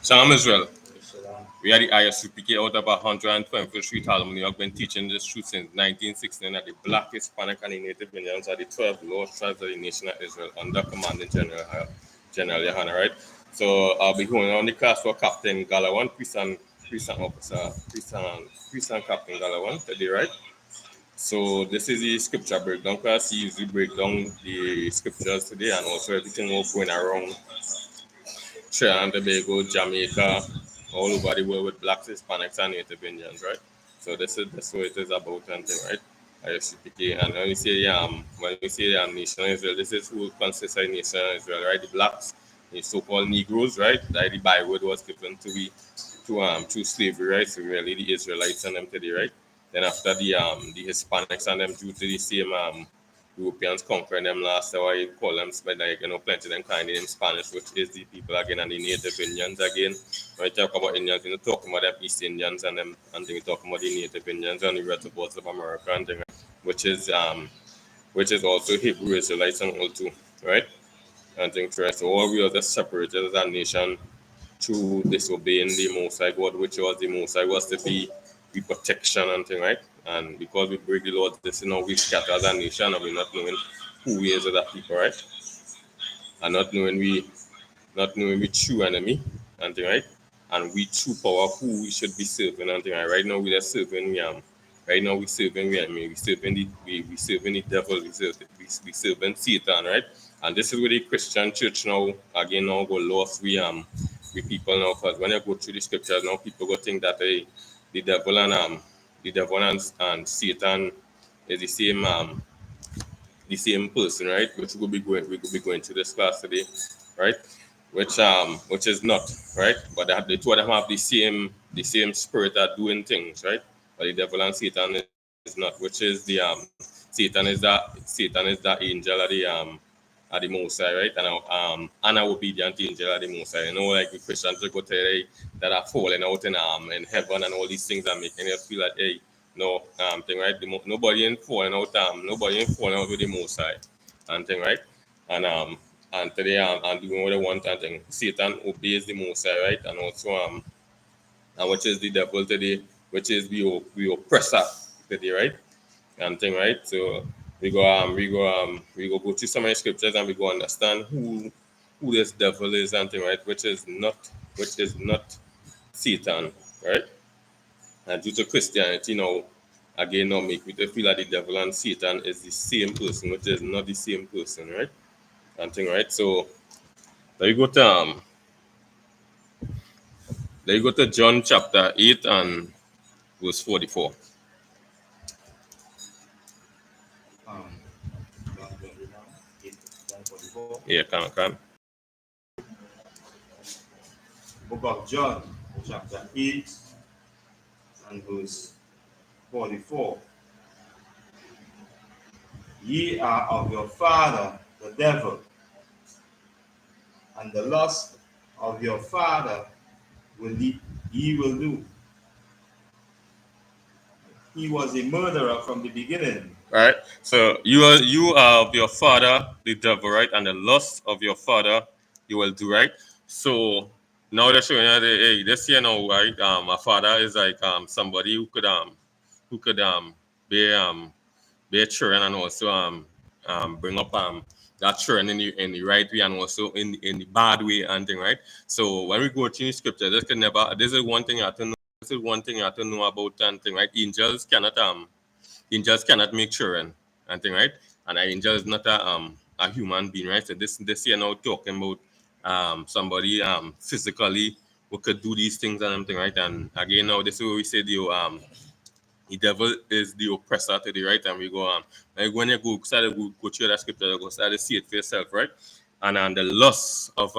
Shalom Israel. We are the I.S.U.P.K out of 120th Street, Harlem, New York. Been teaching this truth since 1916 that the Black, Hispanic, and the Native Indians are the 12 lost tribes of the nation of Israel under commanding General Yahanna, right? So I'll be going on the class for Captain Galawan, priest and officer, priest and Captain Galawan today, right? So this is the scripture breakdown class. He usually break down the scriptures today and also everything was going around Trinidad and Tobago, Jamaica, all over the world with Blacks, Hispanics, and Native Indians, right? So this is what it is about, and thing, right? I.S.U.P.K. And when we say nation of Israel, this is who consists of nation of Israel, right? The Blacks, the so-called Negroes, right? That the Bible was given to be through slavery, right? So really the Israelites and them today, right? Then after the Hispanics and them due to the same Europeans conquering them last year, you call them, like, plenty of them kind in Spanish, which is the people again and the Native Indians again. When you talk about Indians, you're talking about them East Indians and them, and then you're talking about the Native Indians and the reservoirs of America and things, which is also Hebrew Israelites and all too, right? And things, right? So all we are just separated as a nation through disobeying the Most High God, which was the Most High was to be protection and thing, right? And because we break the laws, this is now we scatter as a nation and we're not knowing who we is as a people, right? And not knowing we true enemy and thing, right? And we true power who we should be serving and thing, right? Right now we are serving right now we serving we serving the devil, we serving Satan, right? And this is where the Christian church now again now go lost we people now, because when you go through the scriptures now, people go think that the devil and Satan is the same person, right? Which we could be going to this class today, right? Which is not, right? But the two of them have the same spirit of doing things, right? But the devil and Satan is not, which is the Satan is the angel of the Most High, right? And an obedient angel of the Most High. Like the Christians go tell you that are falling out in heaven and all these things are making you feel like, hey, no thing, right? Nobody ain't falling out with the Most High and thing, right? And today and doing what they want and thing. Satan obeys the Most High, right? And also and which is the devil today, which is the oppressor today, right? And thing, right? So we go through some of the scriptures and we go understand who this devil is and thing, right? Which is not Satan, right? And due to Christianity now, again now make me feel that the devil and Satan is the same person, which is not the same person, right? And thing, right? So there you go to John chapter 8 and verse 44. Yeah, can. Book of John, chapter 8 and verse 44. Ye are of your father, the devil, and the lust of your father ye will do. He was a murderer from the beginning. Right. So you are of your father, the devil, right? And the lust of your father you will do, right? So now they're showing you that, hey, this here now, right? A father is like somebody who could bear children and also bring up that children in the right way and also in the bad way and thing, right? So when we go through the scripture, this is one thing you have to know. This is one thing you have to know about and thing, right? Angels cannot make children and thing, right? And an angel is not a human being, right? So this here now talking about somebody physically who could do these things and everything, right? And again now this is where we say the devil is the oppressor to the right, and we go like when you go through that scripture, you go start to see it for yourself, right? And the lust of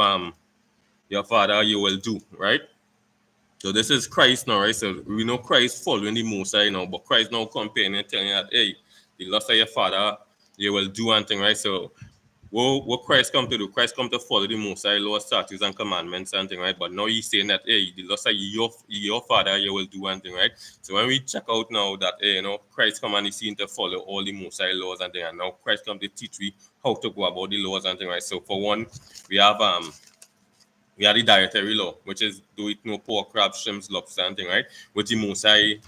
your father you will do, right? So this is Christ now, right? So we know Christ following the Most High now, but Christ now comparing and telling you that, hey, the lust of your father you will do one thing, right? So what Christ come to do? Christ come to follow the Most High law, statutes, and commandments and thing, right? But now he's saying that, hey, the lust of your father you will do one thing, right? So when we check out now that, hey, Christ come and he's seen to follow all the Most High laws and thing, and now Christ come to teach we how to go about the laws and thing, right? So for one, we have we have the dietary law, which is do eat no pork, crab, shrimps, lobster, and thing, right? What the Most High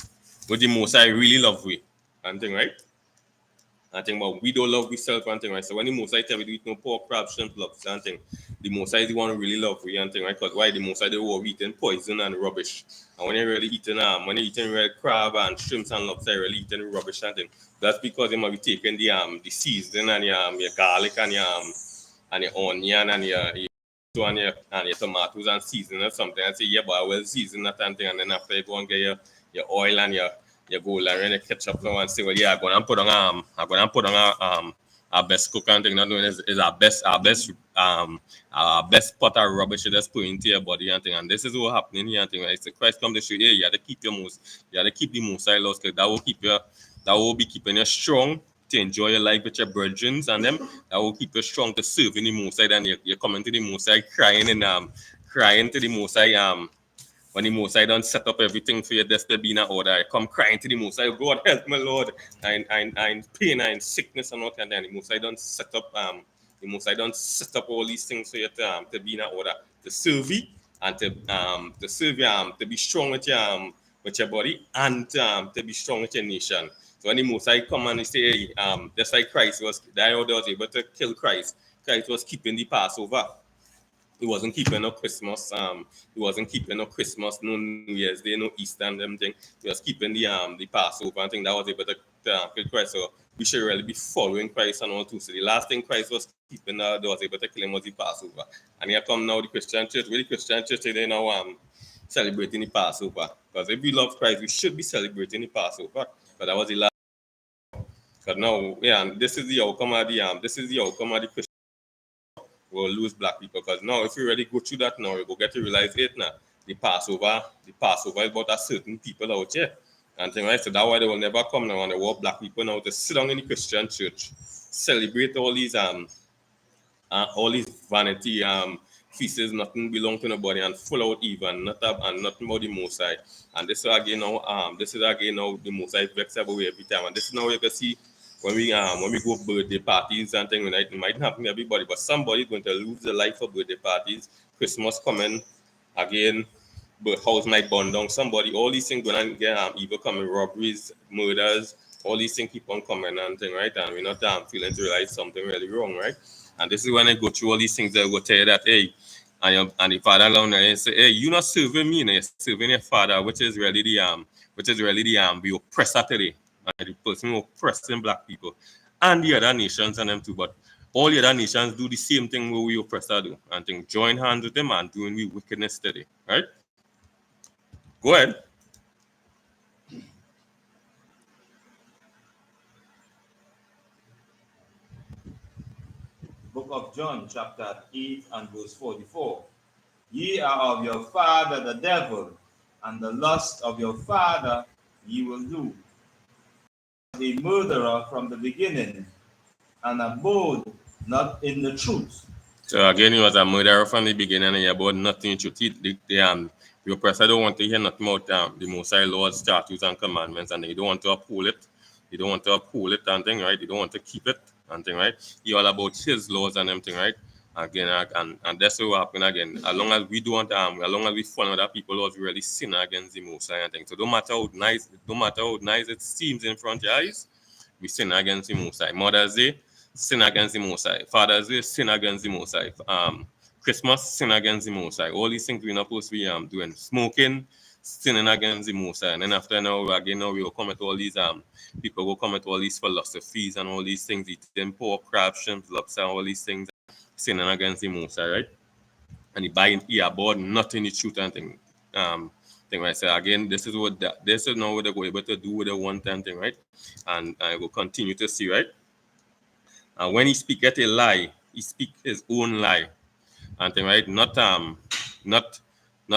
really love we, and thing, right? And thing, but we don't love ourselves and thing, right? So when the Most High tell we do eat no pork, crab, shrimp, lobster, and thing, the Most High is the one who really love we and thing, right? Because why the Most High they were eating poison and rubbish, and when you're really eating when you're eating red crab and shrimps and lobster, you're really eating rubbish and thing. That's because they might be taking the seasoning and your garlic and your onion and your tomatoes and season or something and say, yeah, but I will season that and thing, and then after you go and get your oil and your gold and your ketchup now and say, well, yeah, I'm gonna put on our best cook and thing, not doing is our best pot of rubbish you just put into your body and thing. And this is what happening here and thing. Right? So Christ come to show you, you have to keep the Most High laws, because that will be keeping you strong to enjoy your life with your brethren and them. That will keep you strong to serve in the Most High. And you're coming to the Most High crying to the Most High when the Most High don't set up everything for your destiny being in order. I come crying to the Most High, God help me, Lord. I'm pain and sickness and all kind of. The Most High don't set up all these things for you to be in order, to serve you and to serve you, to be strong with your body and to be strong with your nation. So when the Most High come and he say, hey, just like Christ was able to kill Christ, Christ was keeping the Passover. He wasn't keeping no Christmas. He wasn't keeping no Christmas, no New Year's Day, no Easter and them thing. He was keeping the Passover and thing that was able to kill Christ. So we should really be following Christ and all too. So the last thing Christ was keeping that was able to kill him was the Passover. And here come now the Christian church. With the Christian church, they now celebrating the Passover. Because if we love Christ, we should be celebrating the Passover. But that was the last. But now, yeah, this is the outcome of the Christian. We'll lose black people, because now if you already go through that now, you go get to realize it now. The Passover is about a certain people out here. And thing, right? So that's why they will never come now and they want black people now to sit down in the Christian church, celebrate all these vanity feasts, nothing belong to nobody, and full out even, nothing about the Most High. And this is again now the Most High vex away every time. And this is now you can see when we go birthday parties and things, it might not happen to everybody, but somebody's going to lose their life for birthday parties. Christmas coming again, but house might burn down. Somebody, all these things going to get evil coming, robberies, murders, all these things keep on coming and thing, right? And we're not feeling to realize something really wrong, right? And this is when I go through all these things, I will tell you that, hey, and the father alone there say, hey, you're not serving me, you're serving your father, which is really the oppressor today. And the person who oppressing black people and the other nations and them too. But all the other nations do the same thing where we oppressor do. And think join hands with them and doing we wickedness today. Right? Go ahead. Book of John, chapter 8 and verse 44. Ye are of your father the devil, and the lust of your father ye will do. A murderer from the beginning, and abode not in the truth. So again, he was a murderer from the beginning, and he about nothing in truth. The oppressor don't want to hear nothing about the Most High laws, statutes, and commandments, and they don't want to uphold it. They don't want to uphold it and thing, right? They don't want to keep it and thing, right? He all about his laws and everything, right? Again, and that's what happen again. As long as we don't, as long as we follow other people laws, we really sin against the Most High and thing. So no matter how nice it seems in front of your eyes, we sin against the Most High. Mother's Day, sin against the Most High. Father's Day, sin against the Most High. Christmas, sin against the Most High. All these things we're not supposed to be doing. Smoking, sinning against the Most High. And then after now we will come at all these people will come at all these philosophies and all these things, eating pork, crab, shrimp, lobster, all these things, sinning against the Most High, right? And he about nothing the truth and thing. Thing right. So again, this is now what they go able to do with the one time thing, right? And I will continue to see, right? And when he speaketh a lie, he speak his own lie. And thing right, not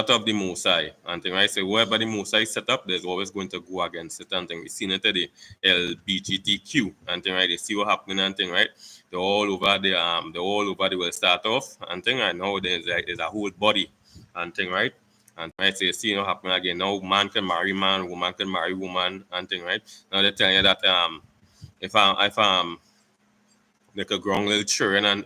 of the Most High. And thing right, so wherever the Most High set up, there's always going to go against it. And thing we seen it today, LGBTQ. And thing right, they see what happening and thing right. They're all over they will start off and thing right now there's a whole body and thing right. And right, so you see what happening again. Now man can marry man, woman can marry woman and thing right. Now they're telling you that if like a ground little children and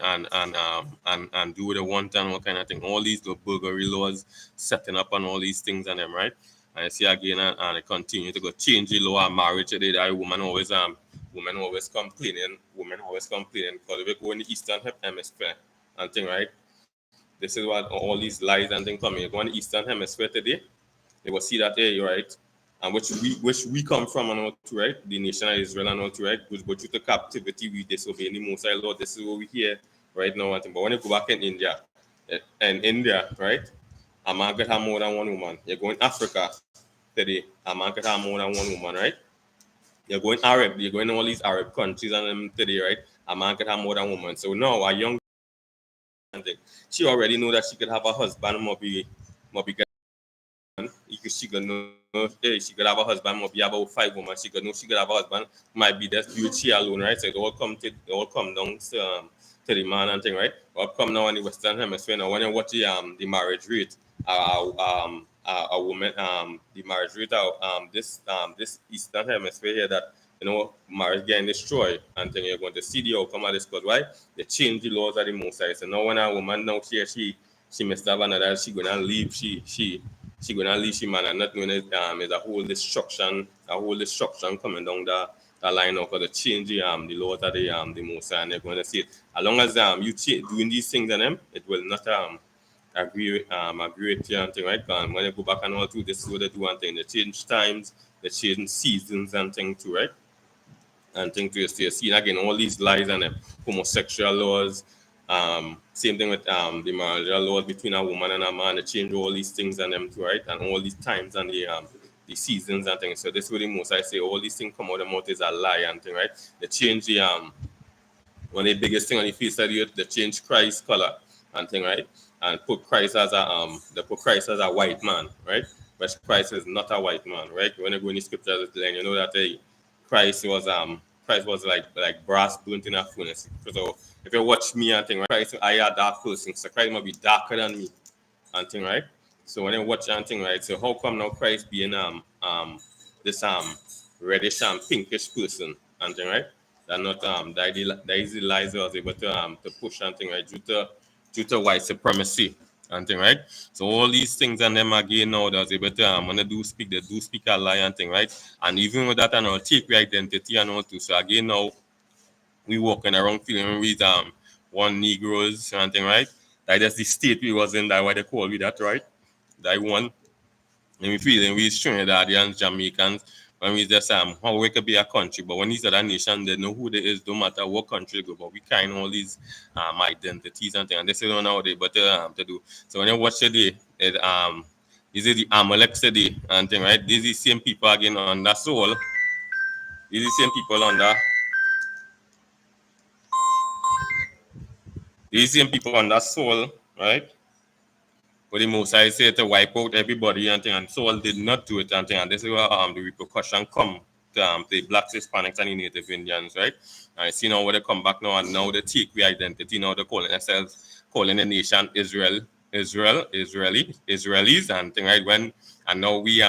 do the one and what kind of thing. All these little burglary laws setting up on all these things and them, right? And I see again and it continue to go change the law of marriage today. That women always complaining because if you go in the Eastern Hemisphere and thing, right? This is what all these lies and things coming. You go in the Eastern Hemisphere today, they will see that, hey, right, and which we come from and all too, right? The nation of Israel and all too, right? But due to captivity, we disobey the Most High Lord. This is what we hear right now. And thing. But when you go back in India, right, a man could have more than one woman. You go in Africa today, a man could have more than one woman, right? You're going Arab, you're going all these Arab countries and them today, right? A man could have more than one woman. So now a young thing, she already know that she could have a husband, might be she could know, hey, she could have a husband, might be about 5 women. She could know she could have a husband, might be just do she alone, right? So it all come down to the man and thing, right? All come now in the Western Hemisphere. Now when you watch the marriage rate, a woman the marriage rate this Eastern Hemisphere here that marriage getting destroyed and then you're going to see the outcome of this because why? They change the laws of the Most High. So now when a woman now she must have another, she gonna leave she gonna leave she man and not knowing it is a whole destruction coming down the line now because they change the laws of the Most High and they're going to see it. As long as you doing these things and them, it will not agree with you and thing, right? When you go back and all through this is what they do and thing. They change times, they change seasons and thing too, right? And thing to you see again all these lies and homosexual laws. Same thing with the marital laws between a woman and a man. They change all these things and them too, right? And all these times and the seasons and things. So this is what the Most I say all these things come out of the mouth is a lie and thing, right? They change the one of the biggest thing on the face of the earth, they change Christ's color and thing, right? And put Christ as a white man, right? But Christ is not a white man, right? When you go in the scriptures, you know that Christ was like brass burnt in a furnace. So if you watch me and thing, right, Christ, I a dark person, so Christ might be darker than me and thing, right? So when you watch and thing, right? So how come now Christ being this reddish and pinkish person and thing, right? That not that is the lies was able to push and thing, right? Due to white supremacy and thing, right? So all these things and them again now that's able to when they do speak a lie and thing, right? And even with that and all take your identity and all too. So again now we walking around feeling with one Negroes and thing, right? That is the state we was in, that why they call we that, right? That one. And we feeling we Trinidadians, Jamaicans, when we just how we could be a country, but when these other nations they know who they is, no matter what country they go, but we kind all these identities and things, and this is not nowadays, but to do. So when you watch today, is it the Amalek today and thing, right? These are the same people again on that soul. These are the same people on that. These same people on that soul, right? But the Most I say to wipe out everybody and thing, and Saul did not do it and thing, and this is where the repercussion come to the blacks, Hispanics, and the Native Indians, right? And I see now where they come back now, and now they take the identity, now they're calling themselves, calling the nation Israelis, and thing, right? And now we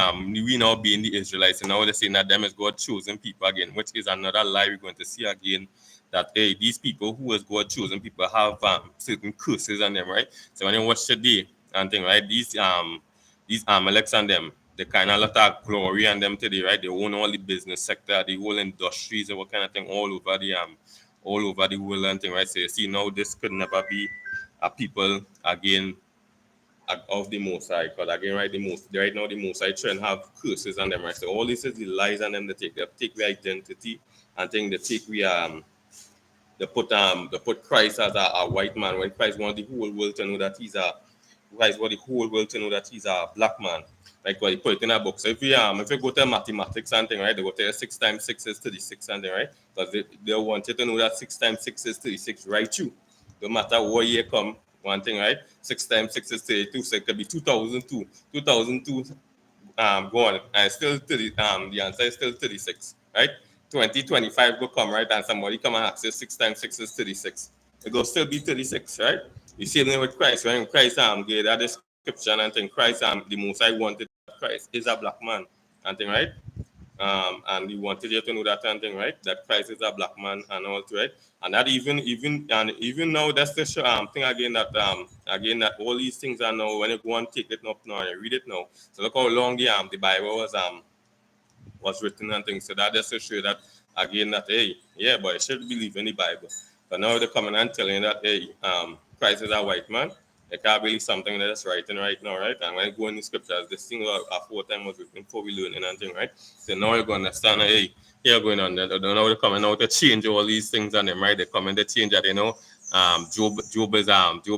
now being the Israelites, and now they're saying that them is God chosen people again, which is another lie we're going to see again. That hey, these people who was God chosen people have certain curses on them, right? So when you watch today and thing, right? These Amaleks and them, they kind of lot of glory and them today, right? They own all the business sector, the whole industries and what kind of thing all over the world and thing, right? So you see now this could never be a people again of the Most High, because again, right, right now the Most High trend have curses on them, right? So all this is the lies and them they take the identity and think they put Christ as a white man when Christ want the whole world to know that he's a black man. Like what he put it in a book. So if you go to mathematics and thing, right, they go tell you 6 times 6 is 36 and thing, right? Because they want you to know that 6 times 6 is 36, right? You. No matter what year come, one thing, right? 6 times 6 is 32, so it could be 2002. 2002 gone, and still 30, the answer is still 36, right? 2025 will come, right? And somebody come and ask you 6 times 6 is 36. It will still be 36, right? You see it with Christ. When Christ gave that description and think Christ the Most I wanted Christ is a black man and thing, right? and he wanted you to know that and thing, right? That Christ is a black man and all, right? And that even now, that's the thing again that all these things are now when you go and take it up now and you read it now. So look how long the Bible was written and things. So that just to show that again that hey, yeah, but you should believe in the Bible. But now they're coming and telling you that hey, Christ is a white man. You can't believe something that's writing right now, right? And when you go in the scriptures, this thing aforetime was written before we learn anything, right? So now you're going to understand, hey, here going on. Now they're coming out to change all these things on them, right? They're coming to change that, Job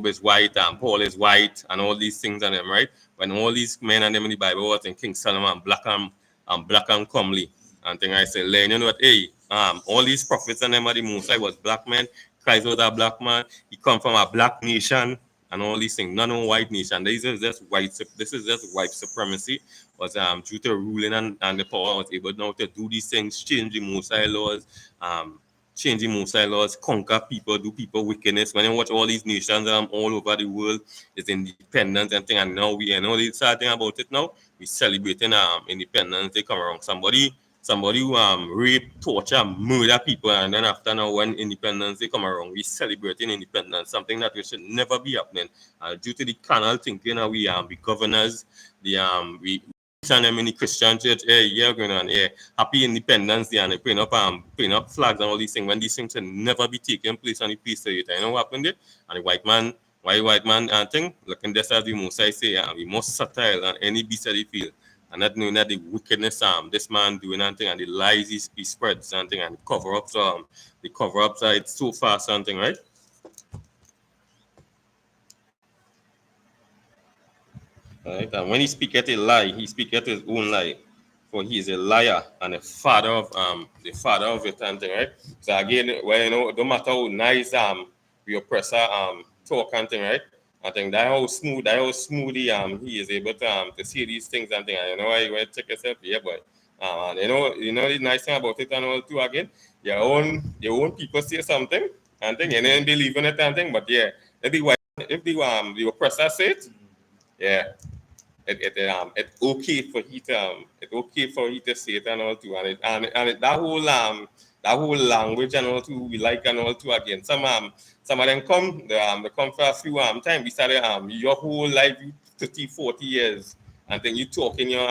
is white, Paul is white, and all these things on them, right? When all these men and them in the Bible was in King Solomon, black and comely. And thing I say, you know what, hey, all these prophets and them of the Mosai was black men. Christ was a black man. He come from a black nation and all these things. Not a white nation. This is just white supremacy. Was due to ruling and the power was able now to do these things, change the Mosai laws, change the Mosai laws, conquer people, do people wickedness. When you watch all these nations all over the world, it's independence and thing. And now we know the sad thing about it now. We celebrating independence. They come around somebody who rape, torture, murder people, and then after now when independence they come around, we celebrating independence, something that we should never be happening. Due to the carnal thinking, we governors, we and them in the Christian church, hey, yeah, going on, yeah, happy Independence Day, and they putting up flags and all these things when these things should never be taking place on the place of it. You know what happened there? And the white man, thing, looking this as the most I say, we most subtle and any beast that he feel. And not knowing that the wickedness this man doing anything and the lies he spreads something and the cover ups it's so fast something, right? Right? And when he speaketh a lie, he speaketh his own lie. For he is a liar and the father of it and thing, right? So again, well, no matter how nice the oppressor talk and thing, right? I think that how smooth he is able to see these things and thing. And you know why you check yourself, yeah, boy. And the nice thing about it and all too again, your own people say something and thing, and then believe in it and thing, but yeah, if the oppressor say it, yeah, it's okay for he to say it and all too, and that whole language and all too we like and all too again. Some of them they come for a few time. We started your whole life, 30, 40 years, and then you talk in your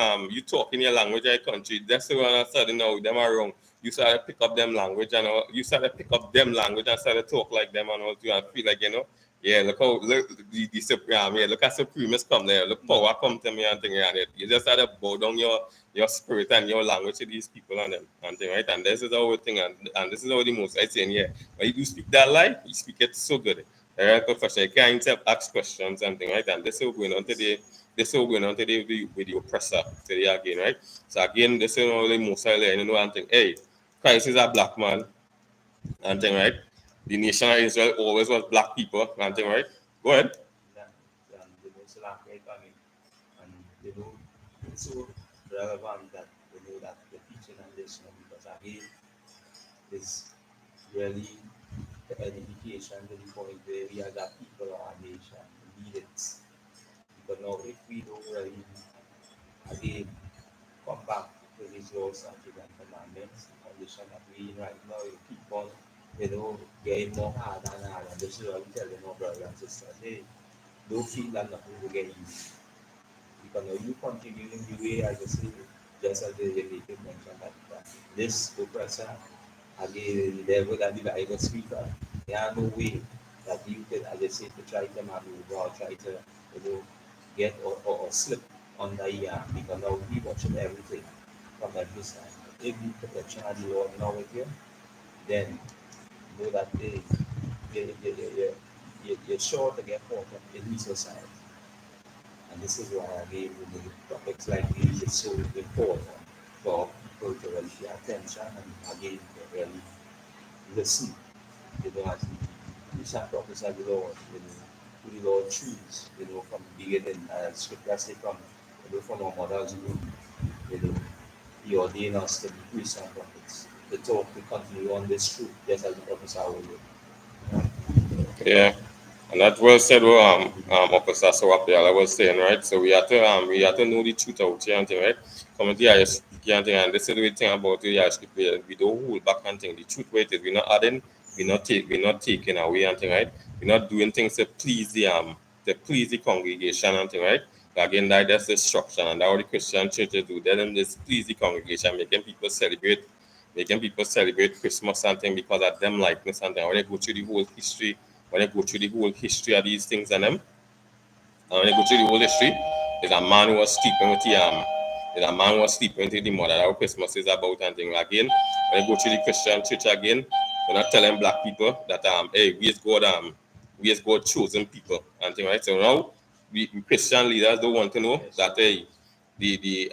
language of your country. That's the one I started now them are wrong. You start to pick up them language and all, you start to pick up them language and start to talk like them and all too, and feel like yeah, look Supreme, yeah, look at Supremest come there, look power come to me and thing and it. You just have to bow down your spirit and your language to these people and them and thing, right? And this is our thing and this is how the most I saying, yeah. But you do speak that lie, you speak it so good. Right, professional, you can't ask questions and thing, right? And this is what going on today. This is what going on today with the oppressor today again, right? So again, this is how the most I and think, hey, Christ is a black man and thing, right? The nation of Israel always was black people and thing, right? Go ahead. Yeah, and it's so relevant that that the teaching and this, because again, is really the edification to the point where we as a people or a nation need it. Because now if we don't really again come back to these laws, statutes and commandments, the condition that we in right now, you keep on, getting more hard and hard. And this is what we tell them, our brothers and sisters, hey, don't feel that nothing will get easy. Because now you continuing the way as I say, just as the related mentioned that this oppressor, again, the devil and the Bible speaker, there are no way that you can, as I say, to try to maneuver or try to, get or slip under here, because now we watching everything from every side. If the protection of the Lord now with you, then know that you're sure to get caught up in this society. And this is why again, topics like these is so important for people to really pay attention and again to really listen, as the sacrifice of the Lord, who the Lord choose, from the beginning, as scripture say from our mother's womb, he ordained us to be priests and prophets, to talk, to continue on this truth, just as the prophets are already. Yeah. And that was said, well, Officer Swapiala was saying, right? So we have to know the truth out here and thing, right? Coming to the I.S.U.P.K and thing, and this is the thing about the I.S.U.P.K. We don't hold back and thing. The truth with it, we're not adding, we're not taking away and thing, right? We're not doing things to please the congregation and thing, right? Again, that's the structure, and that's what the Christian churches do. They don't just please the congregation, making people celebrate Christmas and thing because of them likeness and thing. When they go through the whole history, when I go through the whole history of these things and them, and when I go through the whole history, there's a man who was sleeping with the mother. That's what Christmas is about and thing. Again, when I go through the Christian church again, we're not telling black people that hey, we as God chosen people and thing, right? So now we Christian leaders don't want to know that hey, the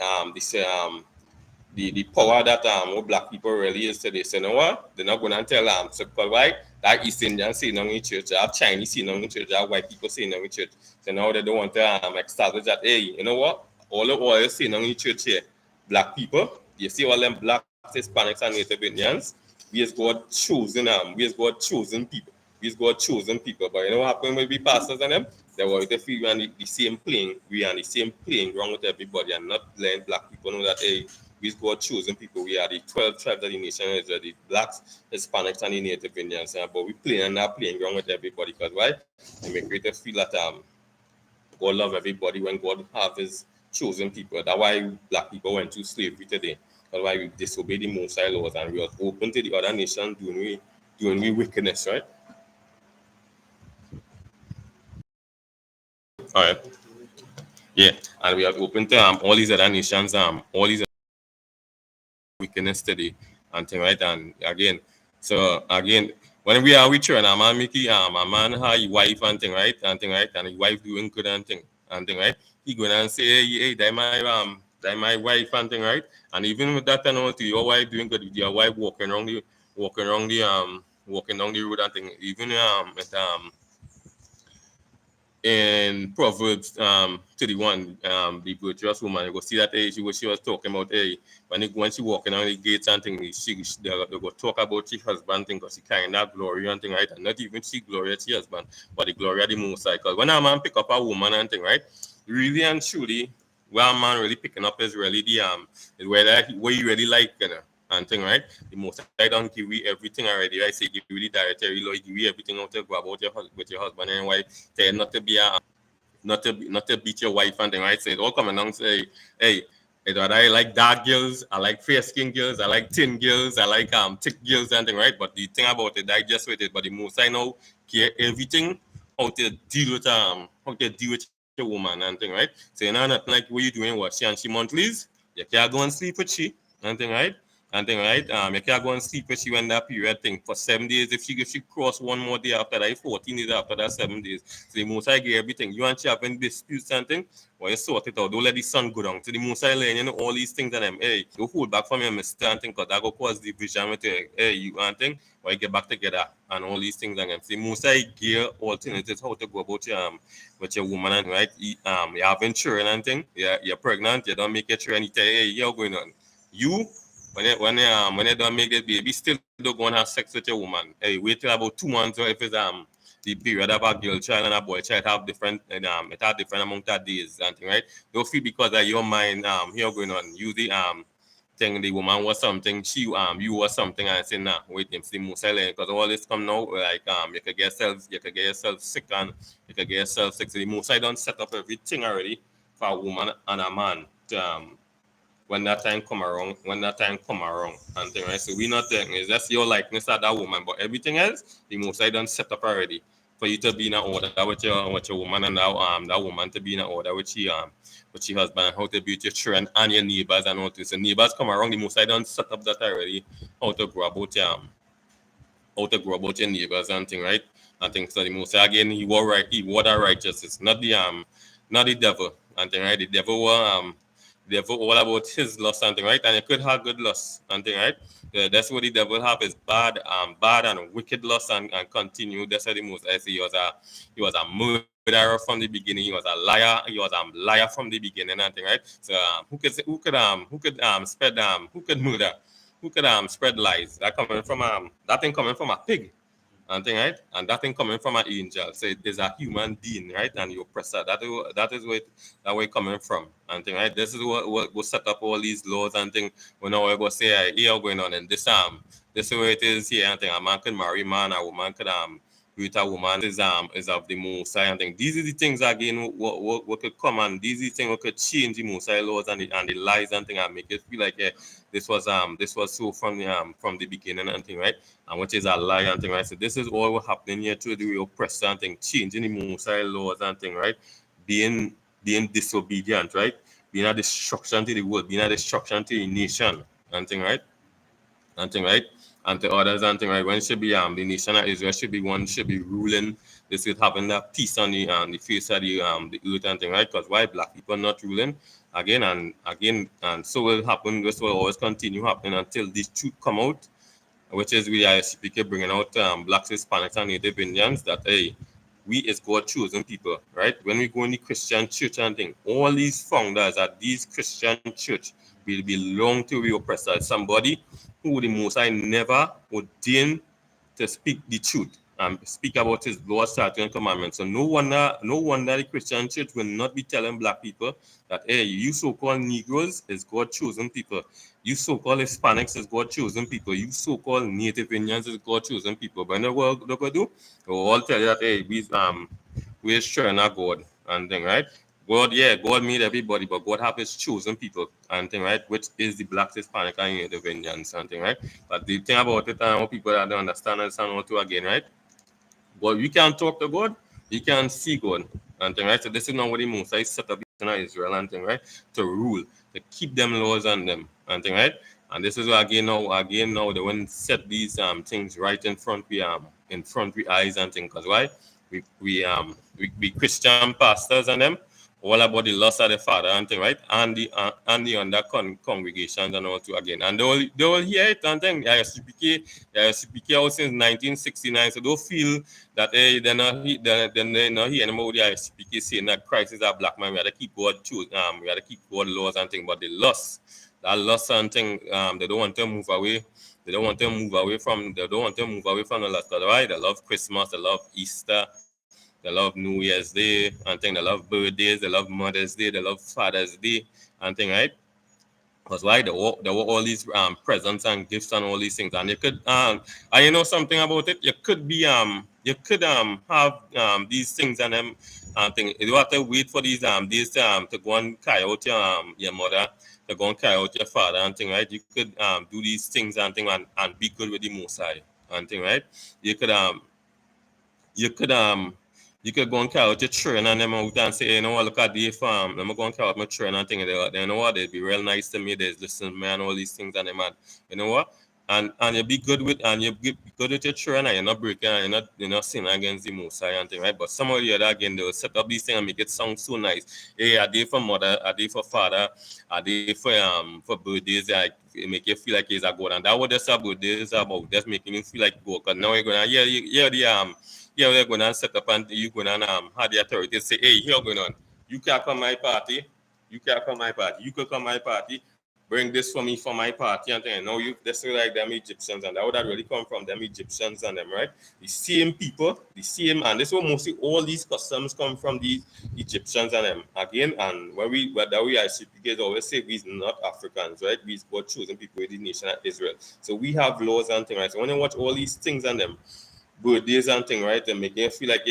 power that what black people really is today. So you know what? They're not gonna tell so why that East Indian saying in the church, I have Chinese saying in the church, I have white people saying in the church. So now they don't want to establish that hey, you know what? All the oil saying in the church here, black people, you see all them blacks, Hispanics and Native Indians, we as God chosen we as God chosen people. We as God chosen people. But you know what happened with the pastors and them? They were the feel we on the same plane, we are on the same playing ground with everybody and not letting black people know that hey, we God chosen people. We are the 12 tribes of the nation, the blacks, Hispanics, and the Native Indians. But we play and not playing ground with everybody because why? They make creators feel that God love everybody when God have his chosen people. That's why black people went to slavery today. That's why we disobey the Most High laws and we are open to the other nation doing we wickedness, right? All right. Yeah. And we are open to all these other nations, all these wickedness today and thing, right? And again, so again, when we are with you and a man make a man have his wife and thing, right? And thing, right? And his wife doing good and thing, right? He going and say, hey, that my wife and thing, right? And even with that and all to your wife doing good with your wife walking down the road and thing, even in Proverbs 31, the virtuous woman, you go see that she was talking about when she walking on the gates and things, they go talk about her husband thing because she kind of glory and thing, right? And not even she glory at her husband, but the glory of the Most High. Because when a man pick up a woman and thing, right? Really and truly, where a man really picking up is really the is where you really like, you know, and thing, right? The Most High don't give you everything already, right? Say give you the dietary law, give you everything out to go about with your husband and wife. Tell not to be not to beat your wife and thing, right? So it all come along say, hey, I like dark girls, I like fair skin girls, I like thin girls, I like thick girls and thing, right? But the thing about it, I just with it, but the Most I know care everything how to deal with your woman and thing, right? So you know not like what you doing what she monthlies, you can't go and sleep with she and thing, right? And thing, right? You can't go and sleep with she when that period thing for 7 days. If she cross one more day after that, 14 days after that, 7 days. So the Most I get everything. You and she having disputes and thing, well, you sort it out. Don't let the sun go down. So the Most I learn, you know, all these things and them. Hey, you hold back from your mistake and thing, because that go cause division with you. Hey, you and thing, or you get back together and all these things and them. So the Most I give alternatives how to go about your with your woman and right. You having children and thing. You're pregnant. You don't make it sure and you tell hey, you're going on. You when you don't make the baby, still don't go and have sex with your woman. Hey, wait till about 2 months or if it's the period of a girl child and a boy child have different it have different amount of days and thing, right? Don't feel because of your mind here going on. You the thing the woman was something, she you was something and say nah, wait him see most silent because all this come now like you could get yourself sick and you could get yourself sick. So the most I don't set up everything already for a woman and a man to, when that time come around and thing, right? So we not saying is that's your likeness of that woman, but everything else, the most I done set up already for you to be in an order with your woman and that woman to be in an order with your husband, how to be with your children and your neighbors and all this. So neighbors come around, the most I done set up that already, how to grow about your neighbors and thing, right? And things so the most again he was right, he was the righteousness, not the devil and thing, right? The devil all about his lust and thing, right? And you could have good lust and thing, right? That's what the devil have is bad and wicked lust and continue. That's what the most I say he was a murderer from the beginning. He was a liar. He was a liar from the beginning and thing, right? So who could murder? Who could spread lies? That thing coming from a pig. and thing, right? And that thing coming from an angel. So it is a human being, right? And the oppressor. That is where that way coming from. And thing, right? This is what set up all these laws and thing. We know we're gonna say here going on in this is where it is here and thing. A man can marry man, a woman could with a woman is of the Most High and thing. These are the things again what could come and these are the things what could change the Most High laws and the lies and thing and make it feel like this was so from the beginning and thing, right? And which is a lie and thing, right? So this is all what happening here to the oppressor and thing, changing the Most High laws and thing, right? Being disobedient, right? Being a destruction to the world, being a destruction to the nation and thing, right? And thing, right? And to others and thing, right? When should be the nation of Israel should be ruling. This is having that peace on the face of the earth and thing, right? Because why black people not ruling again and again, and so will happen. This will always continue happening until this truth come out, which is we I.S.U.P.K bringing out blacks, Hispanics, and Native Indians that hey, we is God chosen people, right? When we go in the Christian church and thing, all these founders at these Christian church will belong to the oppressor, somebody who the Most High never ordained to speak the truth and speak about his law, statute, and commandments. So no wonder the Christian church will not be telling black people that hey, you so-called Negroes is God chosen people. You so-called Hispanics is God chosen people. You so-called Native Indians is God chosen people. But in the world, what they do? They will all tell you that hey, we're sure not God and thing, right? God, yeah, God made everybody, but God have his chosen people and thing, right? Which is the blacks, Hispanic, and Native Indians and thing, right? But the thing about it, and people that don't understand what to again, right? But you can talk to God, you can see God and thing, right? So this is not what the Most High set up in Israel and thing, right? To rule, to keep them laws on them and thing, right? And this is what again now they want to set these things right in front we eyes and thing. Because why? We Christian pastors and them all about the loss of the father and thing, right? And the under congregations and all too again. And they will hear it and thing. I.S.U.P.K out since 1969. So don't feel that hey, they're not hearing about the I.S.U.P.K saying that Christ is a black man. We have to keep God we have to keep God laws and thing. But the loss, that loss and thing, they don't want to move away. They don't want to move away from the loss. Because right? They love Christmas, they love Easter. They love New Year's Day and thing. They love birthdays. They love Mother's Day. They love Father's Day and thing, right? Because why there were all these presents and gifts and all these things, and you could and you know something about it. You could have these things and them and thing. You don't have to wait for these to go and carry out your mother, to go and carry out your father and thing, right? You could do these things and thing and be good with the Most High and thing, right? You could you could you could go and carry out your children and them out and say, you know what, look at the farm. Let me go and carry out my children and things. They know what, they'd be real nice to me. There's listen to me and all these things and them and you know what? And you be good with be good with your children and you're not breaking and you're not sinning against the Most High and thing, right? But some of the other again they'll set up these things and make it sound so nice. Hey, are they for mother, are they for father, are they for birthdays, like it make you feel like he's a god. And that what this about this is about, just making you feel like God. Cause now you're gonna they're gonna set up and you're gonna have the authority to say, hey, here going on. You can't come my party, you can't come my party, you could come my party, bring this for me for my party and thing. Now you this is like them Egyptians and that would have really come from them Egyptians and them, right? The same people, the same, and this will mostly all these customs come from these Egyptians and them again. And when we I.S.U.P.K always say we're not Africans, right? We're God chosen people in the nation of Israel. So we have laws and things, right? So when you watch all these things and them birthdays and thing, right? And making you feel like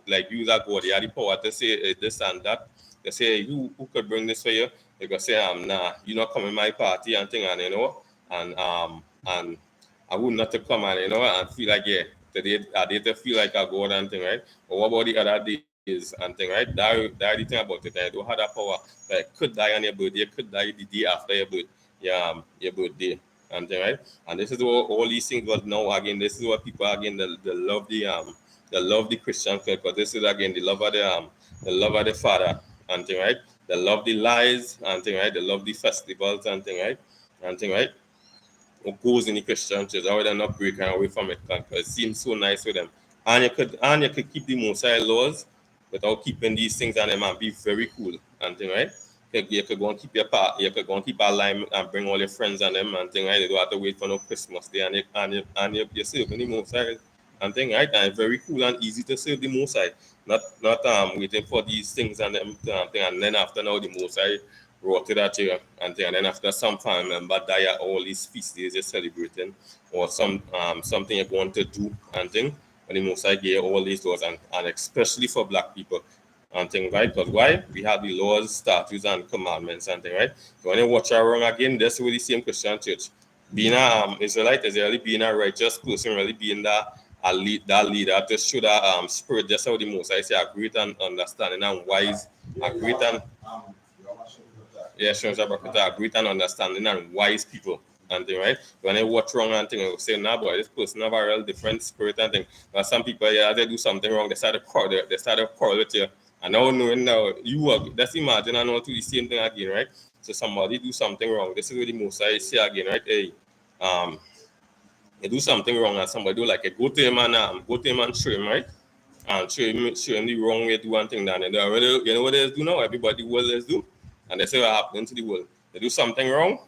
like you that God, you have the power to say this and that. They say who could bring this for you? They go say nah, you not coming my party and thing and you know and I would not to come and you know and feel like today I did to feel like a God and thing, right? But what about the other days and thing, right? That the thing about it, I don't have that power. Like could die on your birthday, could die the day after your birthday and thing, right? And this is what all these things was now again. This is what people again they love the Christian faith because this is again the love of the Father and thing, right? They love the lies and thing, right? They love the festivals and thing, right? And thing, right? What goes in the Christian church, how they're not breaking away from it because it seems so nice with them. And you could keep the Most High laws without keeping these things and them and be very cool and thing, right? You could go and keep your part, you could go and keep a line and bring all your friends and them and thing, right? You don't have to wait for no Christmas day and you still in the Most High and thing, right? And very cool and easy to serve the Most High. Not waiting for these things and them thing. And then after now the Most High brought to that year and thing. And then after some family member die at all these feast days you're celebrating, or something you want to do and thing. And the Most High gave all these laws, and especially for black people and thing, right? Because why? We have the laws, statutes, and commandments and thing, right? So when you watch around again, that's really the same Christian church. Being a Israelite is really being a righteous person, really being that leader to show that spirit, just how the Most I say, a great and understanding and wise, a great and a great and understanding and wise people and thing, right? When I watch wrong and thing, I will say, nah, boy, this person have a real different spirit and thing. But some people, yeah, they do something wrong, they start to quarrel with you. And now knowing now you work, let's imagine and all to the same thing again, right? So somebody do something wrong. This is what the Most I say again, right? Hey, you do something wrong and somebody do like a go to him and show him, right? And show him the wrong way to do one thing down there. You know what they do now? Everybody will do. And they say what happened to the world. They do something wrong.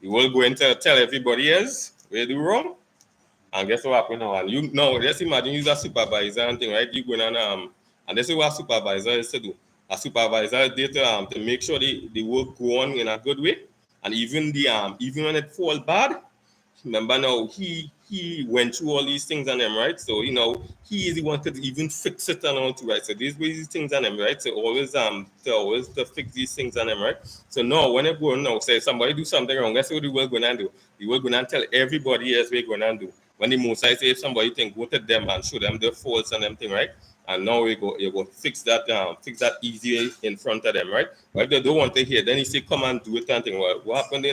The world going to tell everybody else where they do wrong. And guess what happened now? And you know, just imagine you're a supervisor and thing, right? You going and this is what a supervisor is to do. A supervisor is there to make sure the work go on in a good way. And even even when it fall bad, remember now he went through all these things and them, right? So he is the one to even fix it and all too, right? So these things and them, right? So always to fix these things and them, right? So now when it go now, say somebody do something wrong, that's what the world gonna do. The world gonna tell everybody else what gonna do. When the Most I say if somebody think go to them and show them the faults and them thing, right? And now you go fix that easy in front of them, right? But if they don't want to hear, then he say come and do it and thing. Well, what happened,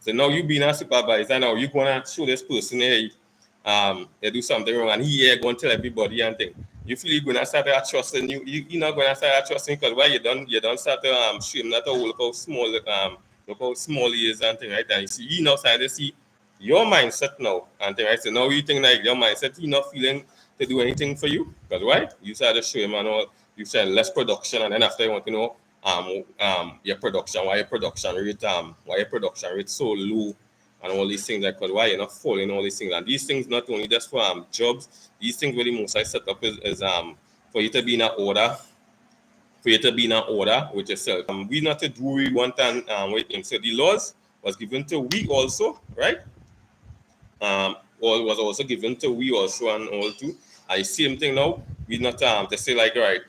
So now you being a supervisor, now you gonna show this person, hey, they do something wrong, and he going to tell everybody and thing. You feel you're gonna start to trusting you're not gonna start trusting because why you don't start to show him that look how small he is and thing, right? And you see you now start to see your mindset now and thing, right? So now you think like your mindset, he not feeling to do anything for you. Because why? You start to show him and all you said less production, and then after you want to know your production, why your production rate so low and all these things, like because why you're not following all these things. And these things not only just for jobs, these things really most I set up is for you to be in an order, with yourself. We not to do we want and waiting. So the laws was given to we also, right? Or was also given to we also and all too. And the same thing now, we not to say like right,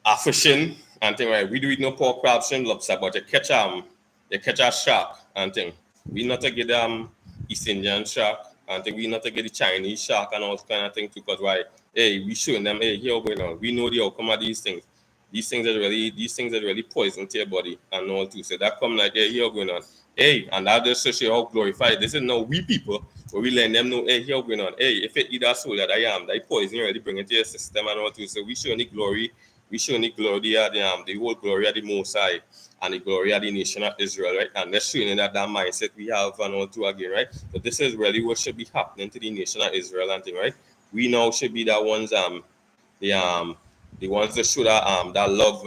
a fishing and thing, right? We do eat no pork, crabs, and lobster, but you catch a shark and thing. We not to get East Indian shark and thing. We not to get the Chinese shark and all kind of thing too. Because why? Hey, we showing them, hey, here going on. We know the outcome of these things. These things are really poison to your body and all too. So that come like, hey, here going on. Hey, and that just shows you how glorified. This is now we people, but we let them know, hey, here going on. Hey, if it eat that soul that I am, that poison already bring it to your system and all too. So we show the glory. We show the glory of the whole glory of the Most High and the glory of the nation of Israel, right? And that's showing that mindset we have and all too again, right? So this is really what should be happening to the nation of Israel and thing, right? We now should be the ones the ones that show that love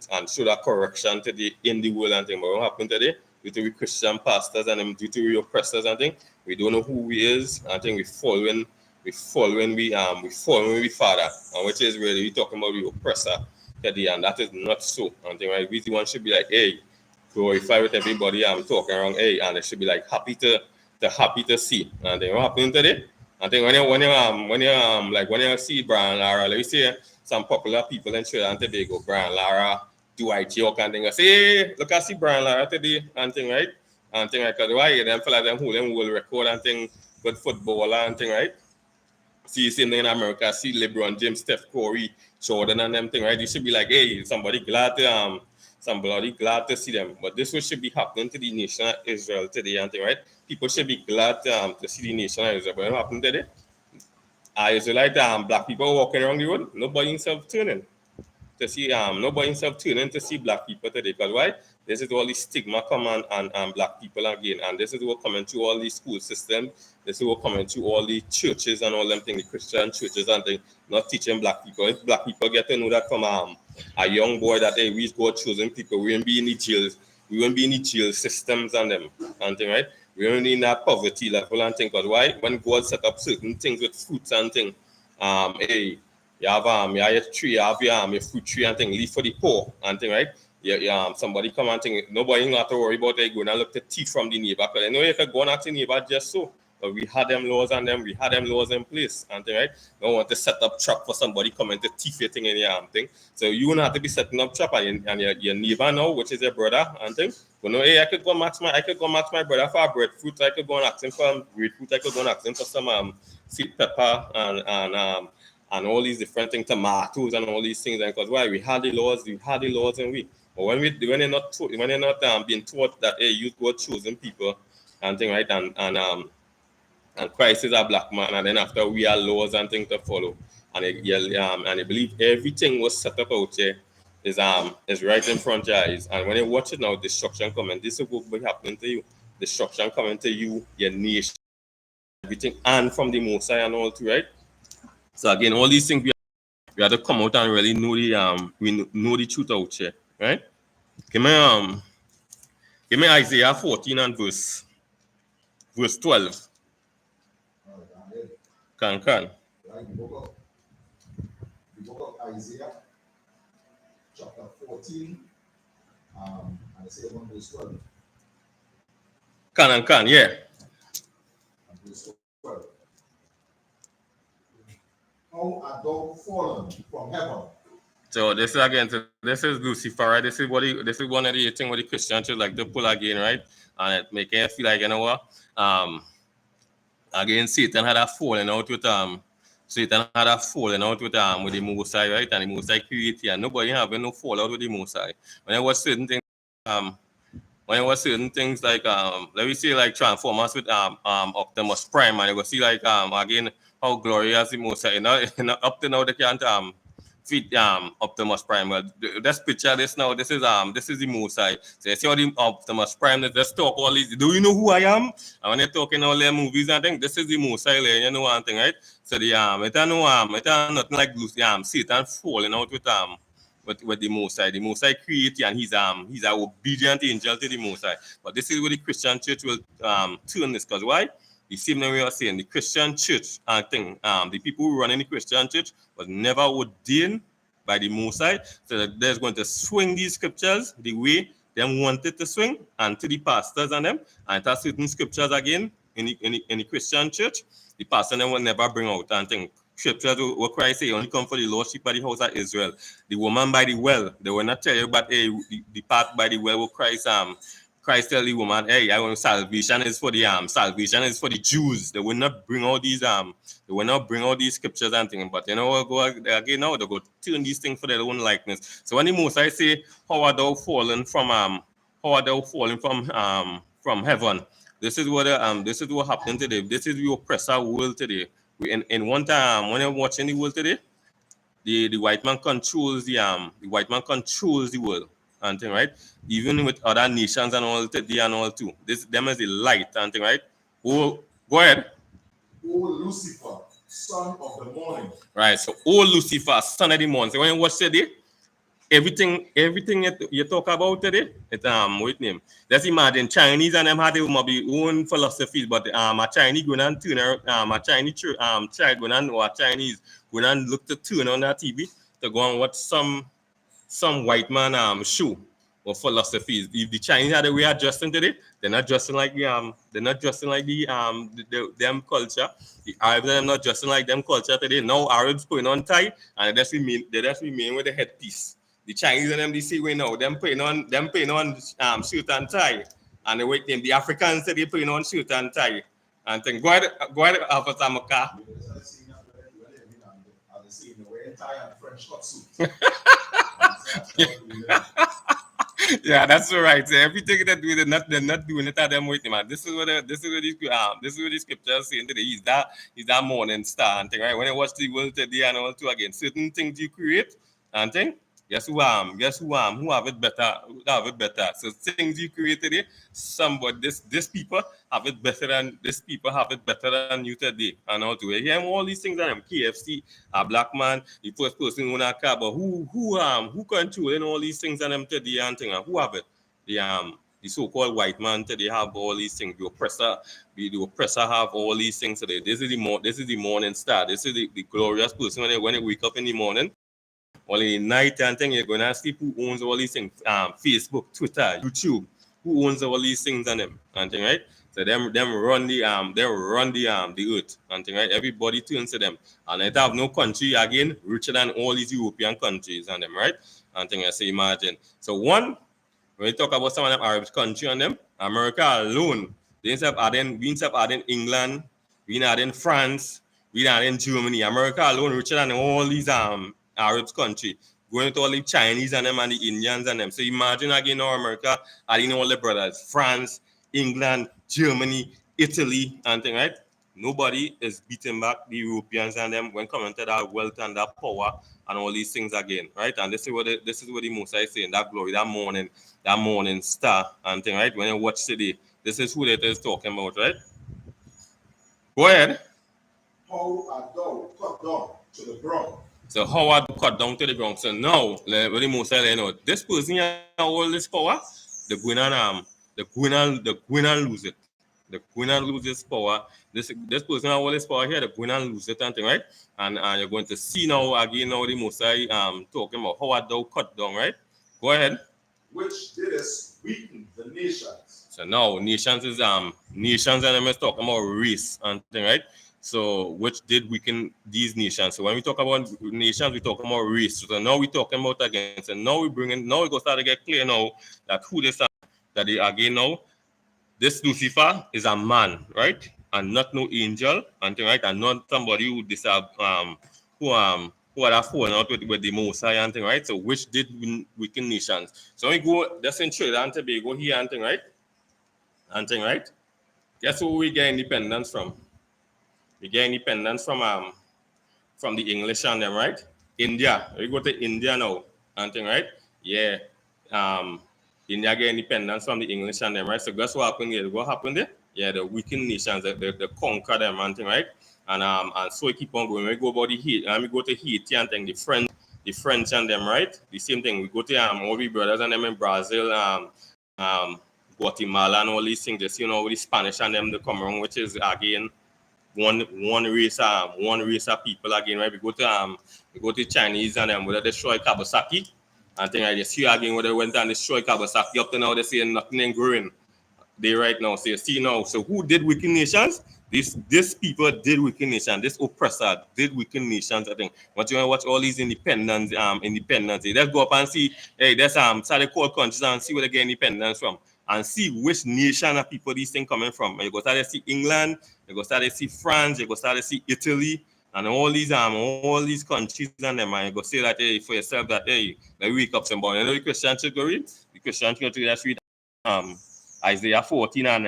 and show that correction to the in the world and thing. But what happened today? Due to we Christian pastors and them, due to we oppressors and thing, we don't know who we is. I think we following we father, and which is really we talking about the oppressor today, and that is not so. And thing, right? We the one should be like, hey, glorify with everybody I'm talking around, hey, and they should be like happy to see. And then what happened today? I think when you see Brian Lara, let me say some popular people in Trinidad and Tobago, Brian Lara, Dwight York and thing. I say, hey, look, I see Brian Lara today and thing, right? And thing like that. Why them fella them who them will record and thing good football and thing, right? See same thing in America, see LeBron James, Steph Curry, Jordan and them thing, right? You should be like, hey, somebody glad to see them. But this should be happening to the nation of Israel today and thing, right? People should be glad to see the nation of Israel. But what happened today? Israelite black people walking around the road, nobody himself turning to see nobody himself tuning to see black people today. Because why? This is all the stigma come on black people again, and this is what coming to all the school system. This is what coming to all the churches and all them things, the Christian churches and things, not teaching black people. If black people get to know that from a young boy that we God chosen people, we won't be in the jails, we won't be in the jail systems and them and thing, right? We only in that poverty level and thing. Because why? When God set up certain things with fruits and thing, hey, you have a tree, you have your fruit tree and thing, leave for the poor and thing, right? Somebody come and think nobody not to worry about it, going and look the teeth from the neighbor. Because I know you can go and ask the neighbor just so. But we had them laws and we had them laws in place and thing, right? Don't want to set up trap for somebody coming to thief your thing in your thing. So you won't have to be setting up trap and your neighbor now, which is your brother and thing. But no, hey, I could go match my brother for breadfruit. I could go and ask him for grapefruit. I could go and ask him for some sweet pepper and all these different things, tomatoes and all these things. And because why we had the laws and we. But when they're not being taught that hey, you go choosing people and thing, right? And Christ is a black man, and then after we are laws and things to follow. And I believe everything was set up out here is right in front of your eyes. And when you watch it now, destruction coming. This is what will be happening to you. Destruction coming to you, your nation, everything, and from the Mosiah and all too, right? So again, all these things we have to come out and really know the truth out here, right? Give me Isaiah 14 and verse 12. Can. Right, the book of Isaiah, chapter 14, and I say 1 verse 12. Can, yeah. And verse 12. How art thou fallen from heaven? So this is Lucifer, right? This is one of the things what the Christians should like to pull again, right? And it make it feel like, you know what? Again, Satan had a falling out with the Mosai, right? And the Mosai created, and nobody having no fallout with the Mosai. When there was certain things like let me say like Transformers with Optimus Prime, and you will see like again how glorious the Mosai, up to now they can't feed Optimus Prime. Well, let's picture this now. This is the Mosai. So you see how the Optimus Prime, let's talk all these. Do you know who I am? And when they're talking all their movies and things, this is the Mosai, you know one thing, right? So the it nothing like Satan falling out with the Mosai. The Mosai created and he's an obedient angel to the Mosai. But this is where the Christian church will turn this, because why? The same way we are saying, the Christian church the people who run in the Christian church was never ordained by the Mosai, so that they're going to swing these scriptures the way they wanted to swing, and to the pastors and them, and to certain scriptures again in the Christian church, the pastor will never bring out and think. Scriptures what Christ say only come for the lost sheep by the house of Israel. The woman by the well, they will not tell you, but hey, the path by the well with Christ tell the woman, hey, I want salvation is for the Jews. They will not bring all these scriptures and things. But you know, go again now, they go turn these things for their own likeness. So when the Mosai say, how are thou fallen from heaven? This is what happened today. This is the oppressor world today. In one time, when you're watching the world today, the white man controls the world and thing, right? Even with other nations and all today and all too. Them is the light and thing, right? Oh, go ahead. O Lucifer, son of the morning. Right. So Lucifer, son of the morning. So when you watch today, everything you talk about today, it's with name. Let's imagine Chinese and them had their own philosophies, but a Chinese going and turn a Chinese child going and or a Chinese going and look to turn on that TV to go and watch some white man show or philosophies. If the Chinese had a way of dressing today, they're not dressing like them culture. The Arabs are not dressing like them culture today. Now Arabs putting on tie and they just remain with the headpiece. The Chinese and them they see we now them putting on shirt and tie, and the wait them the Africans say they putting on shirt and tie and think go ahead Officer Maka. Yeah, that's all right. So everything that they're not doing it at them with man. This is what the scriptures saying today. He's that morning star and thing, right? When I watch the world today and all too again, certain things you create and thing. Guess who have it better? Who have it better? So things you create today, this people have it better than you today. And all to hear all these things and KFC, a black man, the first person who own a car, but who controlling all these things and them today and thing, who have it? the so-called white man today have all these things. The oppressor have all these things today. This is the morning star. This is the glorious person when they wake up in the morning. Only night and thing you're gonna see who owns all these things. Facebook, Twitter, YouTube, who owns all these things and them and thing, right? So them run the the earth and thing, right? Everybody turns to them. And it have no country again richer than all these European countries and them, right? And thing I say imagine. So one, when you talk about some of them Arab countries and them, America alone, we instead of adding England, we adding France, we adding Germany. America alone richer than all these Arab countries. Going to all the Chinese and them and the Indians and them. So imagine again now America adding all the brothers, France, England, Germany, Italy, and thing, right? Nobody is beating back the Europeans and them when coming to that wealth and that power and all these things again, right? And this is what the Most High is saying, that glory, that morning star and thing, right? When you watch today, this is who it is talking about, right? Go ahead. How art thou cut down to the ground? So how are you cut down to the ground? So now, what the Most High know, this person here, all this power, the going and lose it. The going and lose this power. This person all this power here, the going and lose it and thing, right? And you're going to see now again now the Most High talking about how art thou cut down, right? Go ahead. Which didst weaken the nations. So now nations and them is talking about race and thing, right? So which did weaken these nations. So when we talk about nations, we talk about race. So now we're talking about again. So now we go start to get clear now that who this are, that they again now. This Lucifer is a man, right? And not no angel, and thing, right? And not somebody who who had fallen out with the Most High and thing, right? So which did weaken nations. So we go just in Trinidad and Tobago here and thing, right? And thing, right? Guess who we get independence from? We get independence from the English and them, right? India. We go to India now and thing, right? Yeah. India get independence from the English and them, right? So guess what happened there? What happened there? Yeah, the weakened nations, the conquer them and thing, right? And so we keep on going. We go about the Haiti, and we go to Haiti and thing, the French and them, right? The same thing. We go to all the brothers and them in Brazil, Guatemala and all these things. Just with the Spanish and them, the Cameroon, which is again one race of people again, right? We go to Chinese and them, where they destroy Kawasaki. And thing like this, you again where they went and destroyed Kawasaki up to now, they say nothing ain't growing. They right now. So you see now. So who did weaken nations? This people did weaken nations. This oppressor did weaken nations, I think. But you want to watch all these independence. Let's go up and see, hey, there's start call countries and see where they get independence from. And see which nation of people these things coming from. You go start to see England, you go start to see France, you go start to see Italy. And all these countries and them, and you go say that for yourself that they wake up somebody. You know the Christian should go read? The Christian should read Isaiah 14 and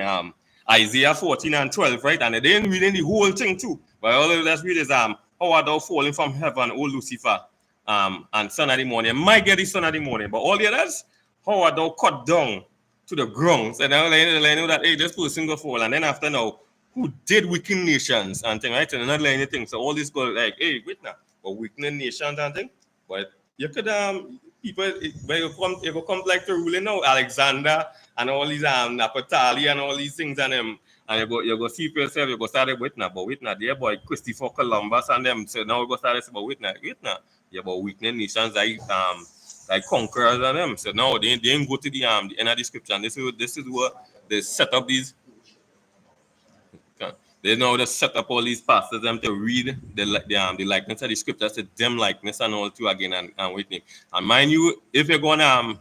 12, right? And they didn't read the whole thing too. But all of us read is how art thou falling from heaven, O Lucifer, and son of the morning. You might get the son of the morning, but all the others, how art thou cut down to the ground. So now they know that this person go fall, and then after now, who did weaken nations and thing, right? And not like anything. So all this go like, hey, wait now, but weakening nations and thing. But you could people when you come like to ruling now, Alexander and all these Naphtali and all these things and them, and you go see for yourself, you go start with now, but wait now, dear boy Christopher Columbus and them. So now we go start about wait now, yeah, but weakening nations like conquerors and them. So now they didn't go to the end of the scripture. This is what they set up these. They know they set up all these pastors them to read the likeness of the scriptures to them likeness and all too again and with me. And mind you, if you're gonna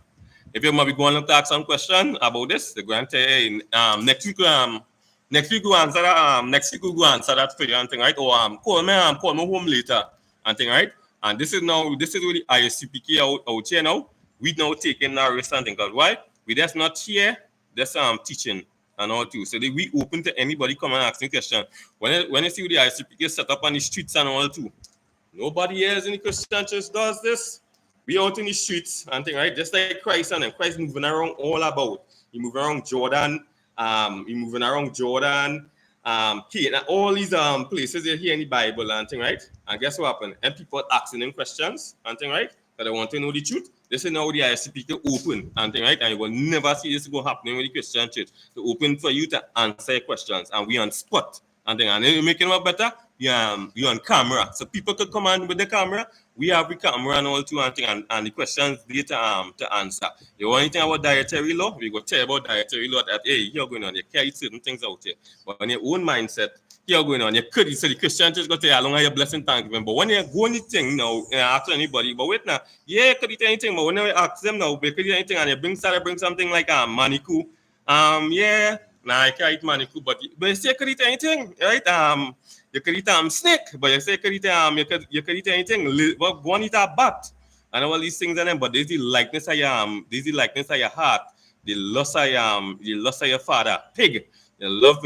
if you might be going to ask some question about this, they're going to say next week we'll answer that for you and thing, right? Or call me home later and thing, right? And this is where the I.S.U.P.K out here now. We now taking our risk and thing, because why? We just not here, that's teaching and all too. So we open to anybody come and ask me question. When you see the I.S.U.P.K set up on the streets and all too, nobody else in the Christian church does this. We out in the streets and thing, right? Just like Christ and them. Christ moving around all about. He moving around Jordan, Canaan, all these places you hear in the Bible and thing, right? And guess what happened? And people asking him questions and thing, right? That they want to know the truth. This is now the I.S.U.P.K open and thing, right? And you will never see this go happening with the Christian church. To open for you to answer questions, and we on spot and thing. And then you make it more better. You on camera, so people could come on with the camera. We have the camera and all too and thing, and the questions there to answer. You want anything about dietary law? We go tell you about dietary law that hey, you're going on, you carry certain things out here, but on your own mindset. You're going on, you could say the Christian church go tell you how long are your blessing Thanksgiving. But when you go anything now, ask anybody, but wait now, yeah, could you tell anything? But when you ask them now, could you anything and you bring something like maniku, yeah, nah, I can't eat maniku, but you say could you tell anything, right? You could eat snake, but you say could you could eat anything, but go and eat a bat and all these things and them, but there's the likeness of your heart, the lust of your father, pig. You love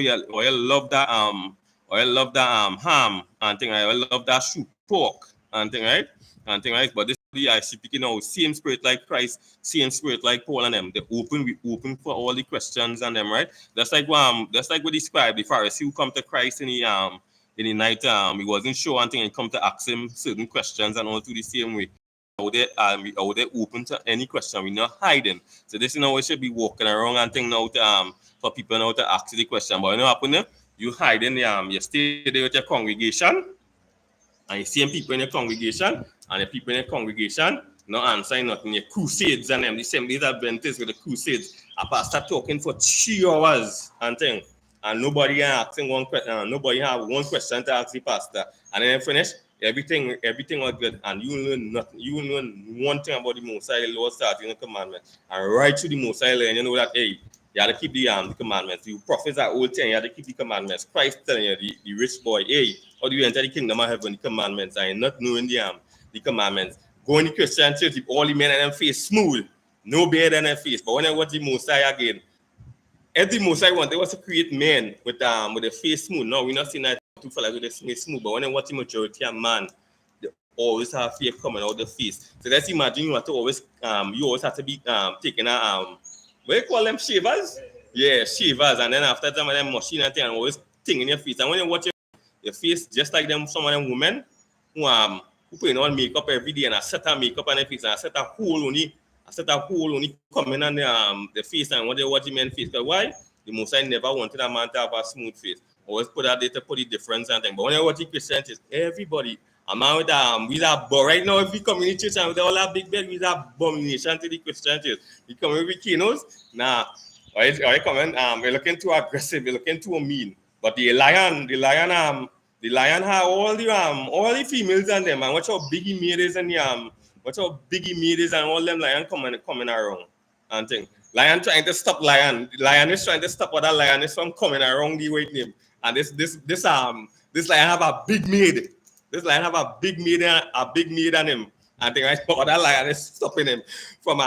that ham and thing. I love that soup pork and thing, right? And thing, right? But this the I.S.U.P.K now, same spirit like Christ, same spirit like Paul and them. We open for all the questions and them, right? That's like what described the Pharisee who come to Christ in the night. He wasn't sure and thing, and come to ask him certain questions and all through the same way. We out there open to any question. We're not hiding. So this is how we should be walking around and thing now to for people now to ask the question. But you know what happen there? You hide in you stay there with your congregation, and you see people in your congregation, and the people in your congregation not answering nothing. Your crusades and them, the same days Adventists with the crusades. A pastor talking for 3 hours and thing, and nobody asking one question. Nobody have one question to ask the pastor, and then finish. Everything was good, and you learn nothing. You learn one thing about the Mosai law, starting the commandment, and right to the Mosai law, and you know that hey, you have to keep the commandments. You prophets are old thing, you have to keep the commandments. Christ telling you, the rich boy, hey, how do you enter the kingdom of heaven? The commandments, and not knowing the commandments. Go in the Christian church, if all the men and them face smooth, no beard in their face. But when I watch the Mosai again, every Mosai want they was to create men with a face smooth. No, we're not seeing that two fellas with a face smooth. But when I watch the majority of man, they always have fear coming out of the face. So let's imagine you have to always you always have to be taking a what do you call them, shavers? Yeah, shavers, and then after some of them machine and thing and always thing in your face. And when you watch your face, just like them some of them women who putting on makeup every day and a set of makeup on their face and a set of hole only coming on the face and what they watch the men face. Because why? The Mosai never wanted a man to have a smooth face. Always put that there to put the difference and thing. But when I watch the Christians, everybody, a man with but right now if we come in the church and with all that big bed, with that abomination to the Christian church. We come in with kinos, nah. I comment, we're looking too aggressive, we're looking too mean. But the lion have all the females and them, and watch how big he made is and watch how big he made is and all them lion coming around and thing. Lion trying to stop lion. Lion is trying to stop other lion is from coming around the way him. And this lion have a big maid. This lion have a big maid on him. I think other lion is stopping him from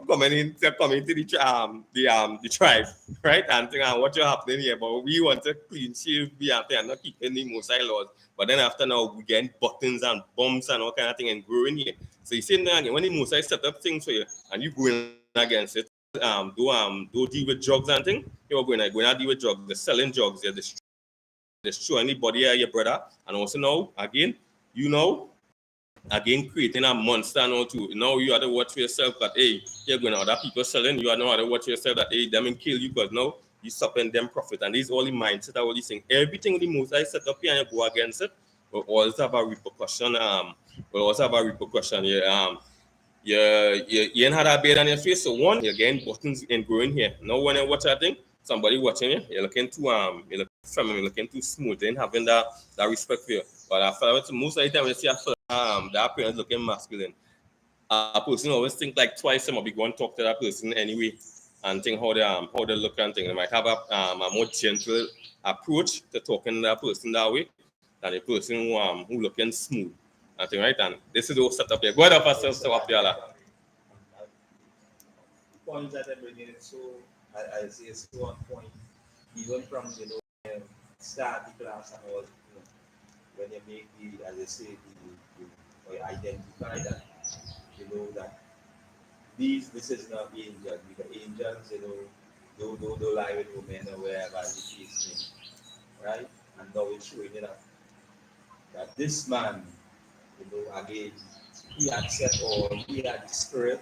coming into the tribe, right? And think what you happening here, but we want to clean shave, we have to not keep any Mosai laws. But then after now we getting buttons and bombs and all kind of thing and growing here. So you see now again when the Mosai set up things for you and you going against it, do deal with drugs and thing, you're going to deal with drugs, they're selling drugs, they're destroying the body of your brother, and also now again, again creating a monster now too. Now you have to watch for yourself that hey, you're going to other people selling, you have to watch for yourself that hey, them and kill you because now you're stopping them profit. And this is all the mindset, all these things. Everything the most I set up here and you go against it, will always have a repercussion. You ain't had a beard on your face, so one, you're getting buttons and growing here. Now when you watch that thing, somebody watching you, you're looking too you're looking feminine, you're looking too smooth, and having that respect for you. But I feel most of the time you see that appearance looking masculine. A person always think like twice and be going to talk to that person anyway and think how they look and think. They might have a more gentle approach to talking to that person that way than a person who looking smooth. I think right, and this is all set up here. Go ahead, Pastor, set up here. Points that I'm bringing it so I say it's so on point, even from start the class and all. When you make the, as I say, or you identify that, that this is not the angels. The angels, don't lie with women or wherever the case may, right? And now it's showing that this man, again, he accept or he had the spirit,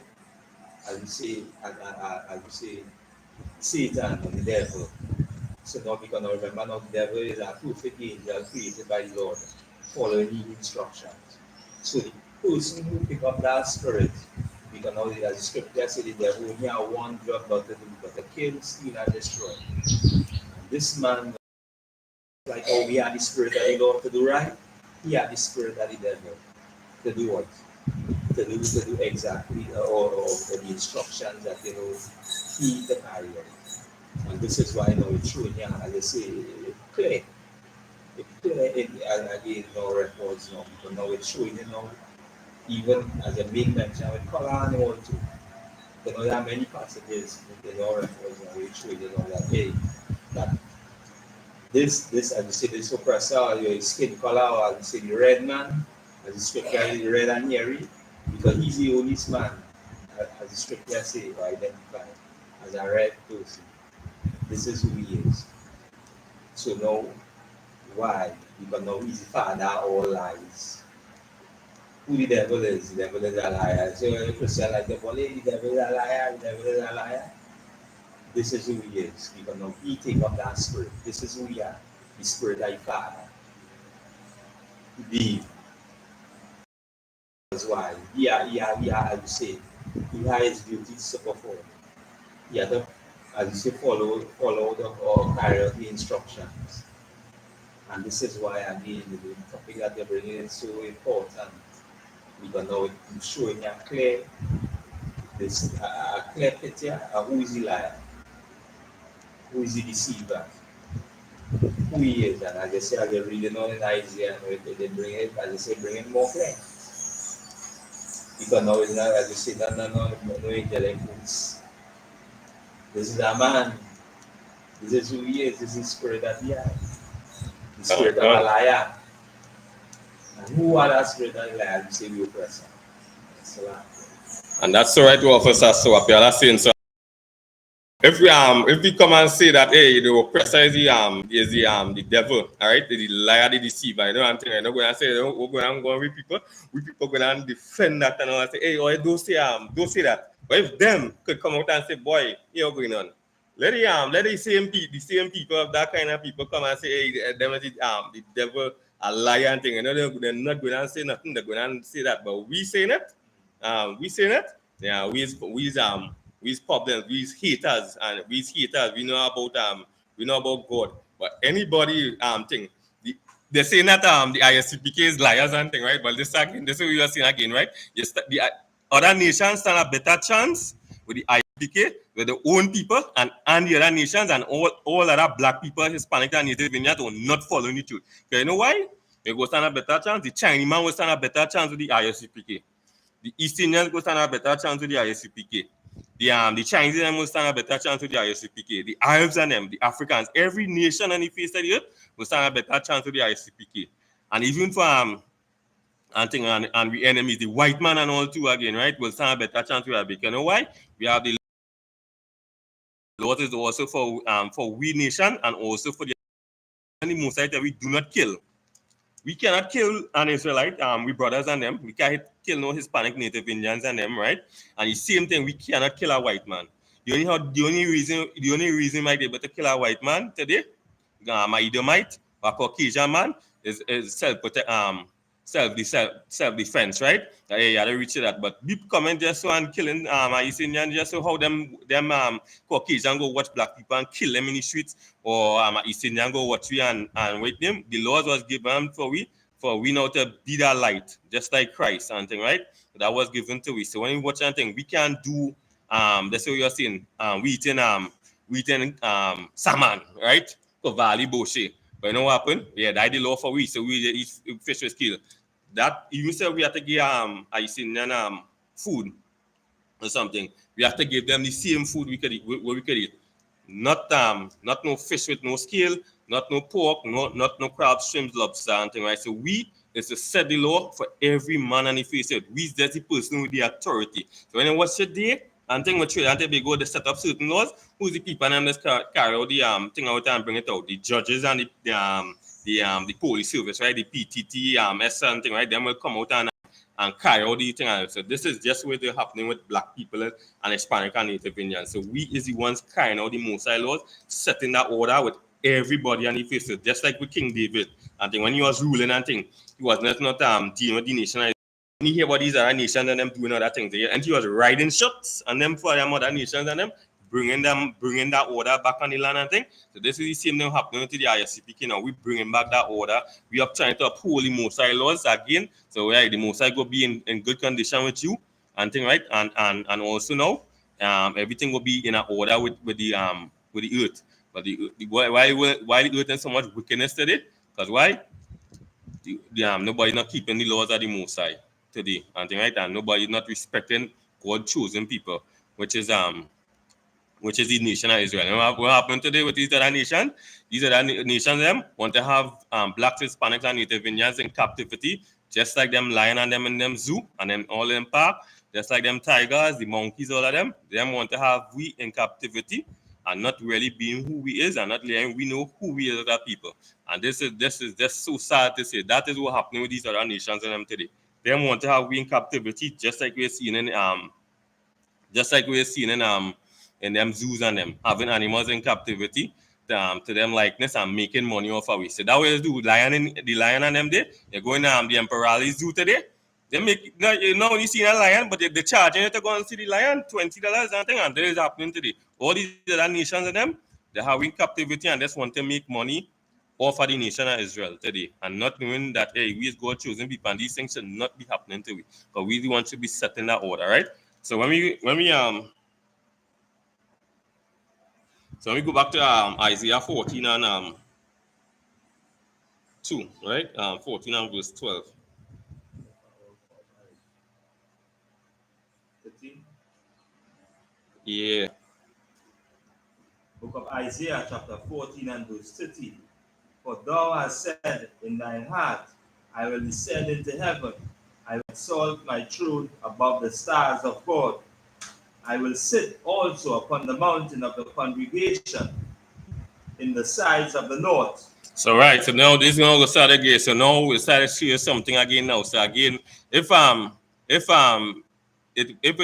as you say, Satan or the devil. So now we can remember now the devil is a perfect angel created by the Lord, following his instructions. So the person who pick up that spirit, we can now, as the scripture says, the devil only have one job but to do, but to kill, steal, and destroy. And this man, like how we had the spirit of the Lord to do right, he had the spirit of the devil to do what? To do exactly or the instructions that he to carry out. And this is why it's showing here, as I say, it's clear. It's clear and again records now, because now it's showing even as a big mention with color and all too. There are many passages in the records now which show that hey, that this as you say, this oppressor, your skin color, or as you say the red man, as the scripture is red and hairy, because he's the only man, as the scripture say, or identified as a red person. This is who he is. So now, why? Because now he's the father of all lies. Who the devil is? The devil is a liar. So a Christian like the devil is a liar, the devil is a liar. This is who he is. Because now he take up that spirit. This is who he is. The spirit of the father. That's why. As you say, he has his duties to perform. He had to, as you say, follow or carry out the instructions. And this is why again the topic that they're bringing is so important. Because now it's showing a clear picture of who is the liar, who is the deceiver, who he is. And as I say, as they read it in Isaiah, they bring it, as I say, bring it more clear. Because now it's not, as you say, no angelic books. This is a man. This is who he is. This is the spirit that he has. The spirit of a liar. And who are that spirit of a liar? You say we oppressor. And that's the right officer. So what you're saying, so if we come and say that hey, the oppressor is the devil, all right, the liar, the deceiver, you know what I'm saying? I'm not going to say we're going to go with people going to defend that and all say, hey, or don't say that. But if them could come out and say, boy, here what's going on? Let the same people of that kind of people come and say, hey, them is the devil, a liar and thing. You know, they're not going to say nothing. They're going to say that, but we saying it. Yeah, we's problems, we's haters, and we know about God. But anybody thing, they're saying that the I.S.U.P.K is liars and thing, right? But this is what we are saying again, right? The other nations stand a better chance with the I.S.U.P.K, with their own people and the other nations and all other black people, Hispanic and Native Indians will not follow the truth. Okay, you know why? They go stand a better chance. The Chinese man will stand a better chance with the I.S.U.P.K. The East Indians will stand a better chance with the I.S.U.P.K. The Chinese will stand a better chance with the I.S.U.P.K. The Arabs and them, the Africans, every nation on the face of the earth will stand a better chance with the I.S.U.P.K. And even for and we enemies, the white man and all too again, right? Will stand a better chance with the I.S.U.P.K. You know why? We have the laws is also for we nation and also for the most that we do not kill. We cannot kill an Israelite, we brothers and them. We can't kill no Hispanic Native Indians and them, right? And the same thing, we cannot kill a white man. The only reason might be able to kill a white man today, my Edomite, a Caucasian man, is self-defense, right? You gotta reach that. But people coming just so and killing East Indian just so how them Caucasian go watch black people and kill them in the streets, or East Indian go watch we and wait them. The laws was given for we now to be that light, just like Christ and thing, right? That was given to we. So when we watch anything, we can't do that's what you're saying. We eating salmon, right? For Valley Boshe. But you know what happened? Yeah, that the law for we, so we eat fish was killed. That you said we have to give food or something. We have to give them the same food we could eat, what we could eat. Not no fish with no scale, not no pork, not no crab, shrimp, lobster, and thing, right? So we is to set the law for every man on the face of it. We is the person with the authority. So when you watch it there, and thing with trade and they go to set up certain laws, who's the people and just carry out the thing out and bring it out. The judges and the police service, right? The PTT, S something, right? Them will come out and carry out the thing. And so this is just what they're happening with black people and Hispanic and Native Indians. So we is the ones carrying out the Most High laws, setting that order with everybody on the faces, just like with King David. And then when he was ruling and thing, he was not dealing with the nation. When you hear about these other nations and them doing other things, and he was riding shots and them for them other nations and them bringing that order back on the land and thing. So this is the same thing happening to the I.S.U.P.K. now. We bringing back that order. We are trying to uphold the Most High laws again. So the Most High go be in good condition with you and thing, right? And also now everything will be in an order with the earth. But why the earth and so much wickedness today? Because why? Nobody not keeping the laws of the Most High today and thing, right? And nobody not respecting God chosen people, which is the nation of Israel. And what happened today with these other nations? These other nations them want to have blacks, Hispanics, and Native Indians in captivity, just like them lion and them in them zoo and them all in park, just like them tigers, the monkeys, all of them. Them want to have we in captivity and not really being who we is and not letting we know who we is as a people. And this is just so sad to say. That is what happening with these other nations and them today. Them want to have we in captivity, just like we're seeing in them zoos and them having animals in captivity to them likeness and making money off of it. So that way do the lion and them there. They're going to the Emperor Zoo today. They make you know you see a lion, but they're charging you to go and see the lion $20 and thing, and that is happening today. All these other nations of them, they're having captivity and just want to make money off of the nation of Israel today, and not knowing that hey, we as God chosen people, and these things should not be happening to we, but we want to be setting that order, right? So when we go back to Isaiah 14 and 2, right? 14 and verse 12. 13. Yeah. Book of Isaiah chapter 14 and verse 13. For thou hast said in thine heart, I will descend into heaven. I will exalt my throne above the stars of God. I will sit also upon the mountain of the congregation in the sides of the north. So right, so now this is gonna go start again. So now we start to see something again now. So again, if it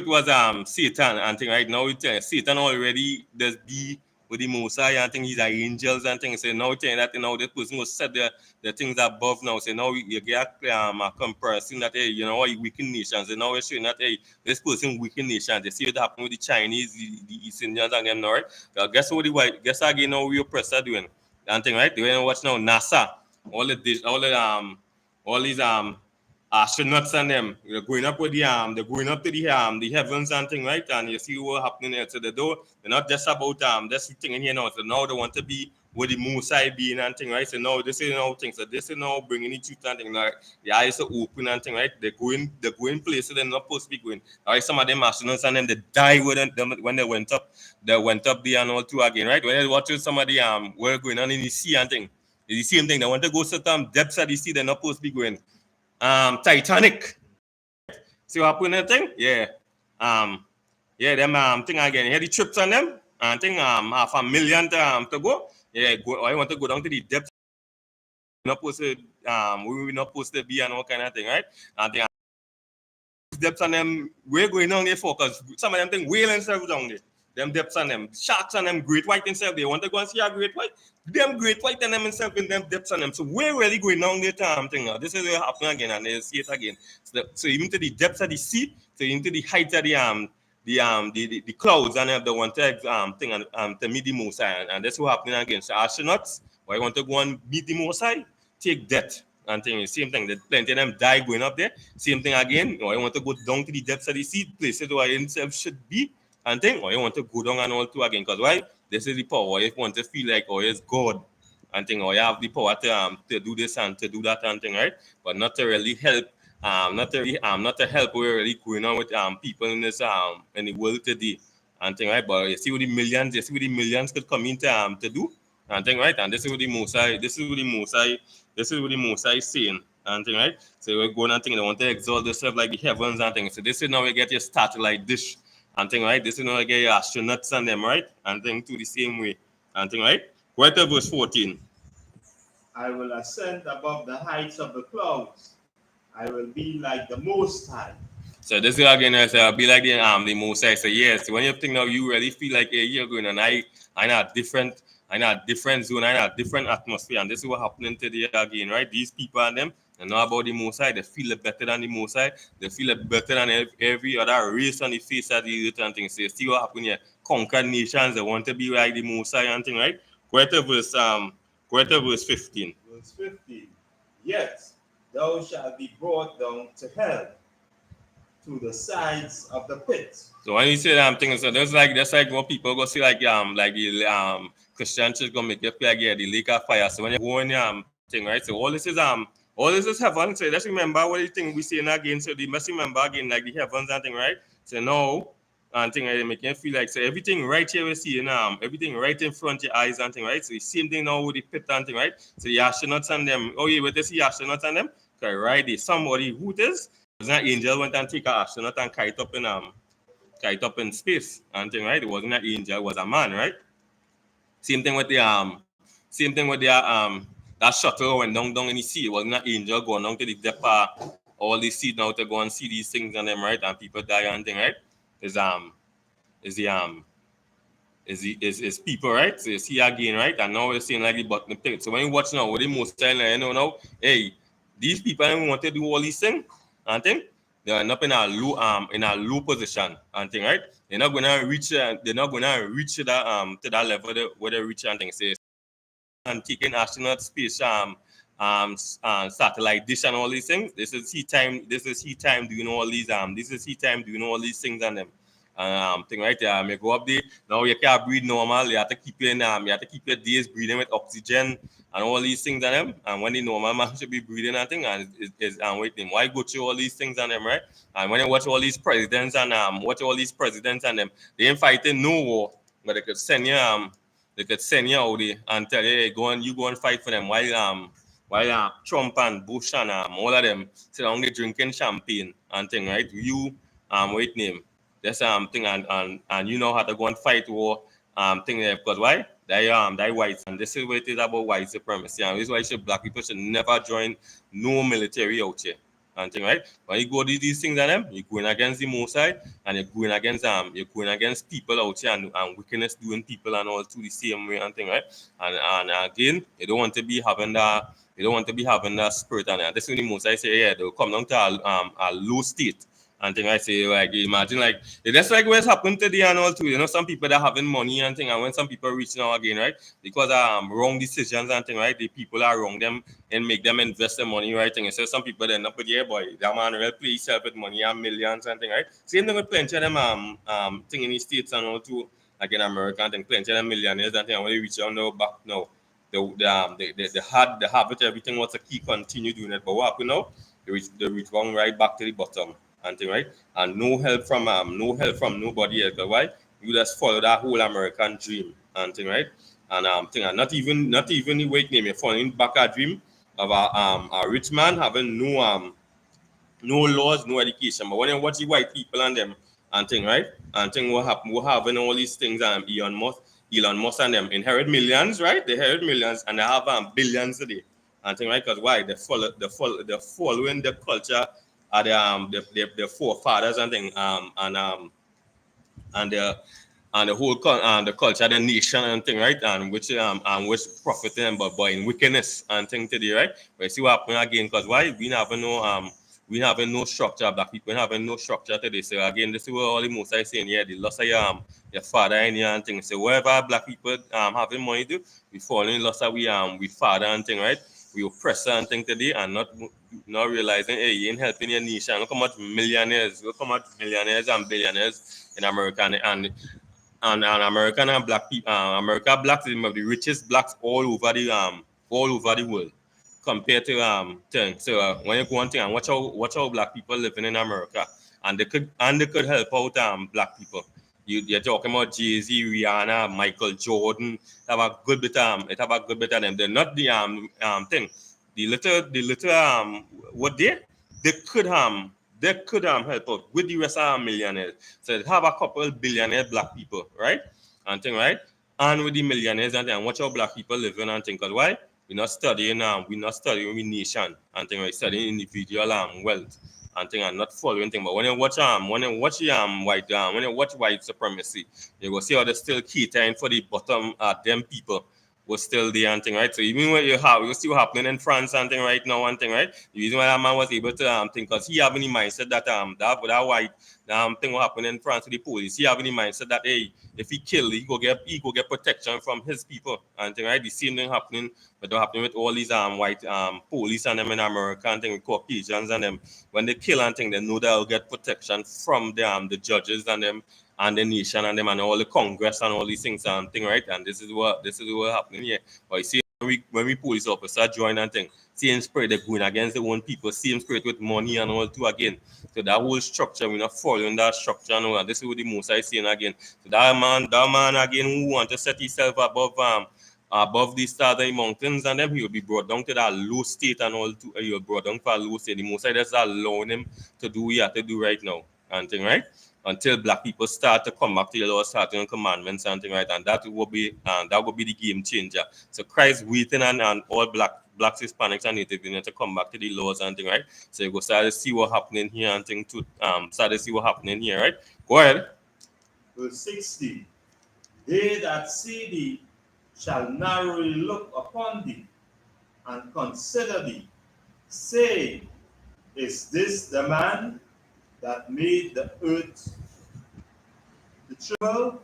was Satan and thing right now, it's Satan already does be with the Most High and thing, he's like angels and things. So now it's that you know this person will set the things above now. So now you get a comparison that hey, you know what wicked nations. And now we're showing that hey, this person wicked nations. They see what happened with the Chinese, the East Indians and them now, right? Guess what the white guess again now we oppressed are doing. And thing, right? They watch now NASA, all these astronauts and them, they're going up with they're going up to the heavens and thing, right? And you see what happening there. So they're not just about this thing in here now. So now they want to be with the Most High being and thing, right? So now this is now thing. So this is now bringing the truth and thing. Like the eyes are open and thing, right? They're going places they're not supposed to be going. All right, some of them astronauts and then they die with them when they went up. They went up there and all two again, right? When you watch some of the work going on in the sea and thing, it's the same thing. They want to go certain depths of the sea they're not supposed to be going. Titanic. See what happened that thing? Yeah. Them thing again. Here the trips on them. And thing $500,000 to go. Yeah, I want to go down to the depths. Not supposed to we not supposed to be and all kind of thing, right? And they depths on them, we're going down there for because some of them think whale and stuff down there. Them depths on them, sharks on them, great white themselves. They want to go and see a great white. Them great white and them themselves in them depths on them. So we're really going down there thing. This is what happening again, and they see it again. So even to the depths of the sea, so even to the height of the clouds and they want to thing and to meet the Most High, and that's what happening again. So astronauts, why want to go and meet the Most High, take death. And thing, same thing. Plenty of them die going up there. Same thing again. Or you want to go down to the depths of the sea, places where himself should be. And thing, or you want to go down and all two again. Because why? This is the power. If you want to feel like, oh, it's God. And thing, or you have the power to do this and to do that and thing, right? But not to really help. Not to help. We're really going on with people in this in the world today. And thing, right? But you see what the millions could come in to do. And thing, right? And this is what the Most High. This is what the Most High is saying, and thing, right? So we're going and thing, they want to exalt themselves like the heavens and things. So this is now we get your satellite dish and thing, right? This is now we get your astronauts and them, right? And thing to the same way. And thing, right? Go to verse 14. I will ascend above the heights of the clouds. I will be like the Most High. So this is again, be like the Most High. So yes, when you think now, you really feel like you're going, and I a different zone, I a different atmosphere, and this is what happening today again, right? These people and them, they know about the Most High, they feel it better than the Most High, they feel it better than every other race on the face of the earth and things. So you see what happened here? Conquered nations, they want to be like the Most High and thing, right? Go to verse 15. Verse 15. Yet thou shalt be brought down to hell, to the sides of the pit. So when you say that, I'm thinking, so that's like what people go see like the Christian church gonna make you feel like the lake of fire. So when you go in thing, right? So all this is heaven. So let's remember what you think we saying again. So they must remember again like the heavens and thing, right? So now and thing they make you feel like so everything right here we see everything right in front of your eyes and thing, right? So the same thing now with the pit and thing, right? So the astronauts and them. Oh yeah, but they see astronauts and them. Okay, right there. Somebody who it is. An angel went and take an astronaut and kite up in space and thing, right? It wasn't an angel, it was a man, right? Same thing with that shuttle went down in the sea. It wasn't an angel going down to the depth all these seeds now to go and see these things on them, right? And people die and thing, right? Is people, right? So you see again, right? And now we're seeing like the bottom thing. So when you watch now, what the most time, you know now, hey, these people want to do all these things and thing. They are up in a low position and thing, right? They're not gonna reach that to that level where they reach and thing. Say and taking astronaut space satellite dish and all these things. This is he time doing all these things and them. Thing right there, may go up there. Now you can't breathe normal. You have to keep your days breathing with oxygen and all these things and them. And when the normal man should be breathing and thing and waiting. Why go through all these things and them, right? And when you watch all these presidents and them, they ain't fighting no war, but they could send you out there and tell you, hey, go and fight for them while Trump and Bush and all of them sit down there drinking champagne and thing, right? You wait name. That's thing and you know how to go and fight war thing there because why? They whites and this is what it is about white supremacy and this is why black people should never join no military out here and thing, right? When you go to these things and them, you're going against the Most High and you're going against people out here and wickedness doing people and all to the same way and thing, right? And again, you don't want to be having that spirit and this is the Most High say, yeah, they'll come down to a low state. And thing I say, like, imagine, like, that's like what's happened today and all too. You know, some people that having money and thing, and when some people reach now again, right, because wrong decisions and thing, right, the people are wrong them and make them invest their money, right, thing. So some people then up with yeah, boy, that man will play himself with money and millions and thing, right. Same thing with plenty of them thing in the States and all too, like in America and thing, plenty of them millionaires and thing, and when they reach out now back now, they have it, everything was to keep continue doing it, but what happened now? They reach going right back to the bottom. And thing, right? And no help from nobody else. Why? You just follow that whole American dream and thing, right? And thing, and not even the weight name. You're following back a dream of a rich man having no laws, no education. But when you watch the white people and them and thing, right? And thing what happen, what having all these things Elon Musk and them inherit millions, right? They inherit millions and they have billions today. And thing, right? Because why? They're following the culture are the forefathers and thing and the whole the culture, the nation and thing, right? And which profit them but in wickedness and thing today, right? But you see what happened again, because why we having no structure, black people having no structure today. So again, this is what all the most I saying, yeah, the loss of your father and your and thing. So wherever black people having money do, we falling loss of we father and thing, right? We oppress and thing today and not realizing, hey, you ain't helping your nation. Look how much millionaires and billionaires in America and American and black people. America blacks is one of the richest blacks all over the world compared to thing. So when you go on thing and watch how black people living in America and they could help out black people. You're talking about Jay-Z, Rihanna, Michael Jordan. It have a good bit of them. They're not the thing. The little what they could help out with the rest of millionaires. So they have a couple billionaire black people, right? And thing, right? And with the millionaires and watch how black people living and think. Because why? we're not studying we nation and thing, we're studying individual wealth and thing and not following thing. But when you watch white supremacy, you will see how they still catering for the bottom them people was still there and thing, right? So even when you see what happening in France and thing right now and thing, right? The reason why that man was able to think, because he have any mindset that that white thing what happened in France with the police, he have any mindset that hey, if he kill, he go get protection from his people and thing, right? The same thing happening, but happening with all these white police and them in America and thing with Caucasians and them. When they kill and thing, they know they'll get protection from the judges and them and the nation and them and all the Congress and all these things and thing, right? And this is what happening here. But you see, when we police officer join and thing, same spirit they're going against their own people, same spirit with money and all too again. So that whole structure, we're not following that structure and this is what the most I saying again. So that man again who want to set himself above the stars and mountains and them, he will be brought down to that low state and all to he will brought down for a low state. The most I just allowing him to do what he have to do right now and thing, right? Until black people start to come back to the law, starting commandments and thing, right? And that will be the game changer. So Christ waiting and all blacks, Hispanics, and Native Indians to come back to the laws and thing, right? So you go start to see what happening here and thing to start to see what happening here, right? Go ahead. Verse 60. They that see thee shall narrowly look upon thee and consider thee, saying, is this the man that made the earth to tremble,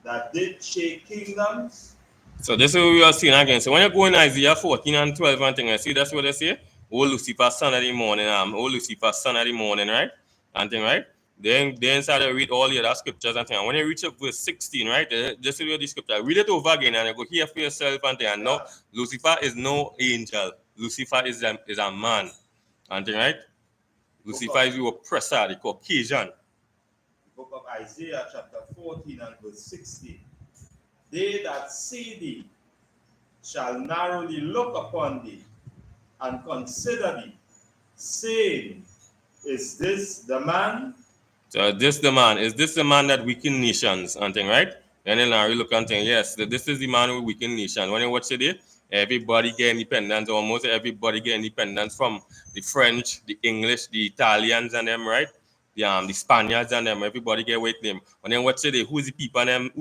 that did shake kingdoms? So this is what we are seeing again. So when you go in Isaiah 14 and 12 and thing, I see that's what they say. Oh Lucifer, son of the morning, oh Lucifer, son of the morning, right? And thing, right? Then start to read all the other scriptures and thing. And when you reach up verse 16, right? Just read the scripture. Read it over again and you go hear for yourself and thing. And now Lucifer is no angel. Lucifer is a man. And thing, right? Lucifer is the oppressor, the Caucasian. The book of Isaiah chapter 14 and verse 16. They that see thee shall narrowly look upon thee and consider thee, saying, is this the man? So this the man. Is this the man that weaken nations and thing, right? And then I look and think, yes, this is the man who weaken nations. When you watch it, everybody get independence, almost everybody get independence from the French, the English, the Italians and them, right? The Spaniards and them, everybody get with them. And then watch it, who's the people and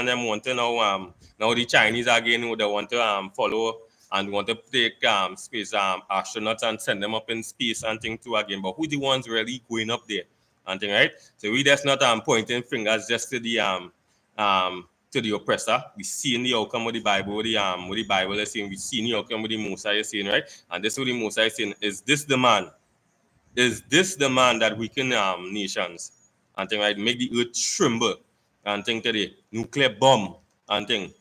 them want to now the Chinese again who they want to follow and want to take space astronauts and send them up in space and thing too again. But who the ones really going up there? And thing, right? So we just not pointing fingers just to the oppressor. We seeing the outcome of the Bible, what the Bible is saying. We seeing the outcome of the Mosiah is saying, right? And this is what the Mosiah is saying. Is this the man? Is this the man that weaken nations? And thing, right? Make the earth tremble and thing to the nuclear bomb and thing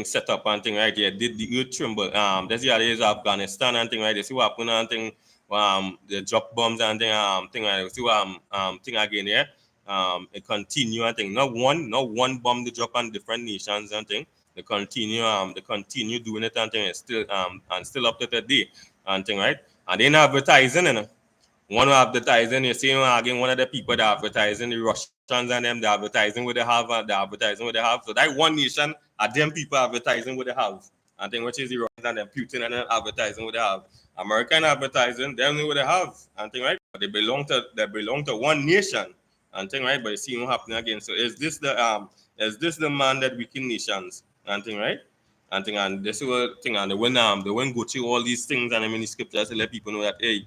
set up and thing, right? Yeah, did the earth tremble? That's the other is Afghanistan and thing, right? You see what happened and thing. The drop bombs and thing right. See what thing again here. It continue and thing. Not one bomb they drop on different nations and thing. They continue doing it and thing. It's still and still up to today and thing, right? And then advertising, you know. One of advertising, you see again one of the people that advertising, the Russians and them, the advertising what they have, So that one nation are them people advertising what they have. I think which is the Russians and them Putin and them advertising what they have. American advertising, they know what they have. And thing, right? But they belong to one nation. And thing, right? But you see what happening again. So is this the man that weaken nations? And thing, right? And thing, and this is what thing, and when go through all these things and I mean the scriptures to let people know that hey,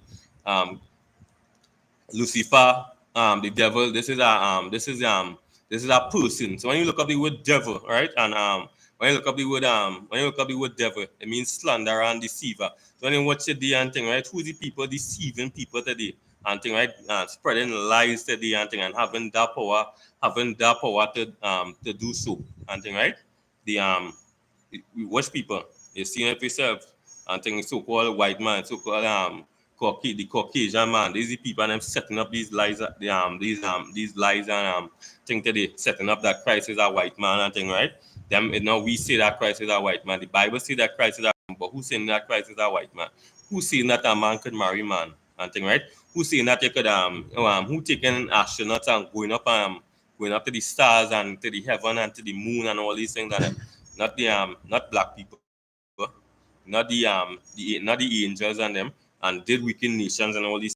Lucifer, the devil. This is a person. So when you look up the word devil, right, and when you look up the word devil, it means slanderer and deceiver. So when you watch the and thing, right, who's the people deceiving people today and thing, right, spreading lies today and thing, and having that power to do so and thing, right. We watch people. You see it yourself and thing, so-called white man, so-called the Caucasian man, these are people and them setting up these lies, these lies and think that they setting up that Christ is a white man and thing, right? Them now we say that Christ is a white man. The Bible say that Christ is a man, but who saying that Christ is a white man? Who saying that a man could marry man and thing, right? Who saying that you could who taking astronauts and going up to the stars and to the heaven and to the moon and all these things and not black people. not the angels and them, and did wicked nations and all these.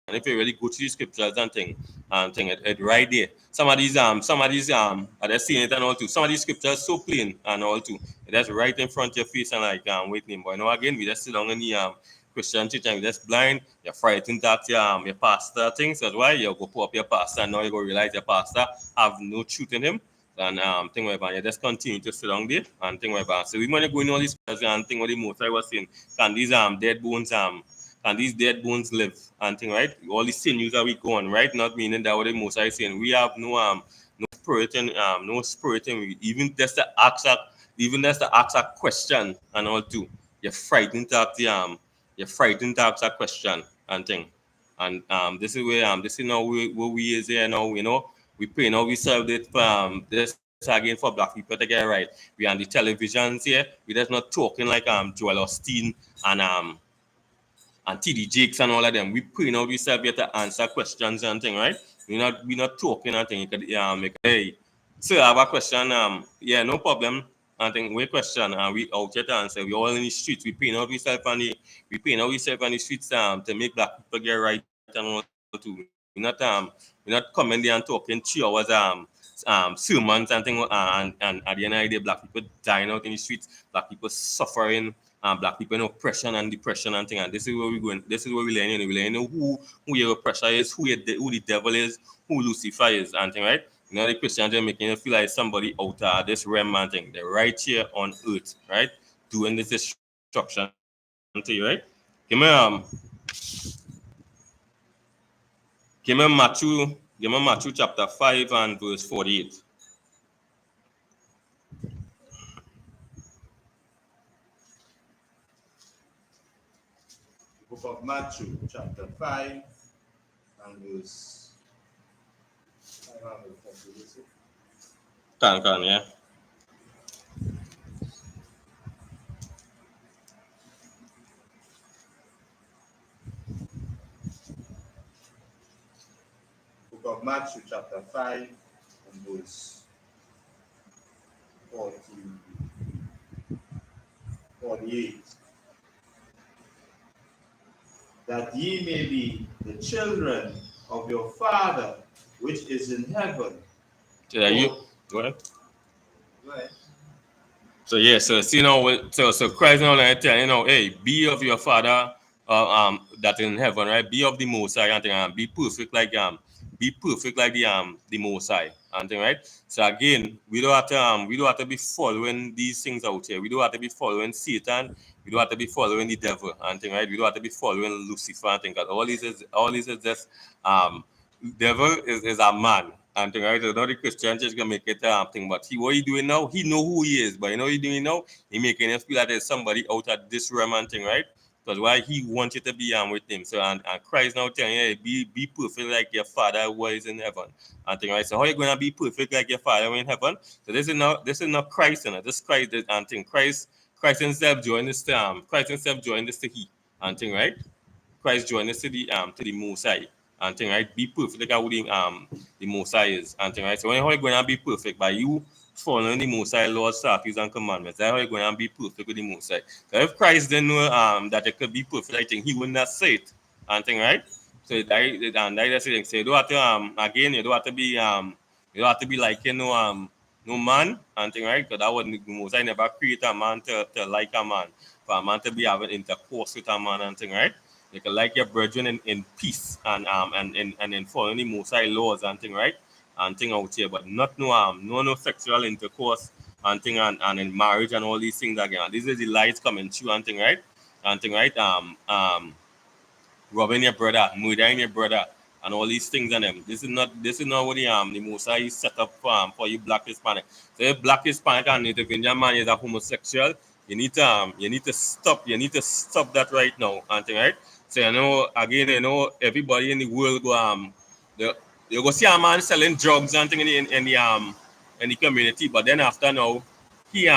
And if you really go to the scriptures and it right there. Some of these are they seeing it and all too. Some of these scriptures so plain and all too. That's right in front of your face and like waiting. But again, we just sit down in the Christian church and we just blind. You're frightened that your pastor things. That's why you go pull up your pastor and now you go realize your pastor have no truth in him. And thing whereby you just continue to sit down there and thing whereby. So we want to go in all these scriptures and thing what the most I was saying. Can these dead bones live and thing, right? All the sinews that we go on, right? Not meaning that what the most I saying. We have no spirit in even just the ask a question and all too. You're frightened to ask a question and thing. And this is now where we is here now, we pray now we serve it this again for black people to get right. We on the televisions here, we just not talking like Joel Osteen and TD Jakes and all of them. We pray now we serve here to answer questions and thing, right? We not talking and thing. You could make hey, sir, I have a question. Yeah, no problem. And think we question and we out here to answer. We all in the streets. We paying out ourselves on the streets to make black people get right and all too. We're not coming there and talking 3 hours sermons and thing and at the end of the day black people dying out in the streets, black people suffering, black people in oppression and depression and thing. And this is where we going. This is where we learn. We learn who your oppressor is, who the devil is, who Lucifer is, and thing, right? The Christians are making you feel like somebody out of this realm and thing. They're right here on earth, right? Doing this destruction to you, right? Give me Matthew chapter 5 and verse 48. Book of Matthew, chapter 5, and verse. Can, yeah. Book of Matthew, chapter 5, and verse 48. That ye may be the children of your Father which is in heaven. Go ahead. Go ahead. So yeah, so Christ now like tell hey, be of your Father that in heaven, right? Be of the Most High and be perfect like the Most High and thing, right? So again, we don't have to be following these things out here. We don't have to be following Satan. We don't have to be following the devil and thing, right? We don't have to be following Lucifer and thing. Because all this is just devil is a man. And thing, right? So now the Christian church can make it thing, but what he doing now? He know who he is, but what he doing now? He making us feel like there's somebody out of this realm and thing, right? Because why he wants you to be with him. So and Christ now telling you, hey, be perfect like your Father who is in heaven. And thing, right? So how you gonna be perfect like your Father who is in heaven? So this is not Christ, this Christ and thing. Christ himself joined this to he and thing, right? Christ joined us to the Most High and thing, right? Be perfect like how the Most High is and thing, right? So how you gonna be perfect? By you following the Most High laws, statutes, and commandments. That's how you're going to be perfect with the Most High. So if Christ didn't know that it could be perfect, I think he wouldn't have said it and thing, right? So that's the thing. So you don't have to again, you don't have to be like no man and thing, right? Because that wouldn't the Most High never create a man to like a man. For a man to be having intercourse with a man and thing, right? You can like your brethren in peace and in following the Most High laws and thing, right? And thing out here, but not no sexual intercourse and thing and in marriage and all these things again. This is the lies coming true and thing, right? And thing, right? Robbing your brother, murdering your brother, and all these things and them. This is not what the Most High set up for you black Hispanic. So if black Hispanic and Native Indian man is a homosexual, you need to stop that right now and thing, right? So again, everybody in the world go you go see a man selling drugs and things in the community, but then after now, he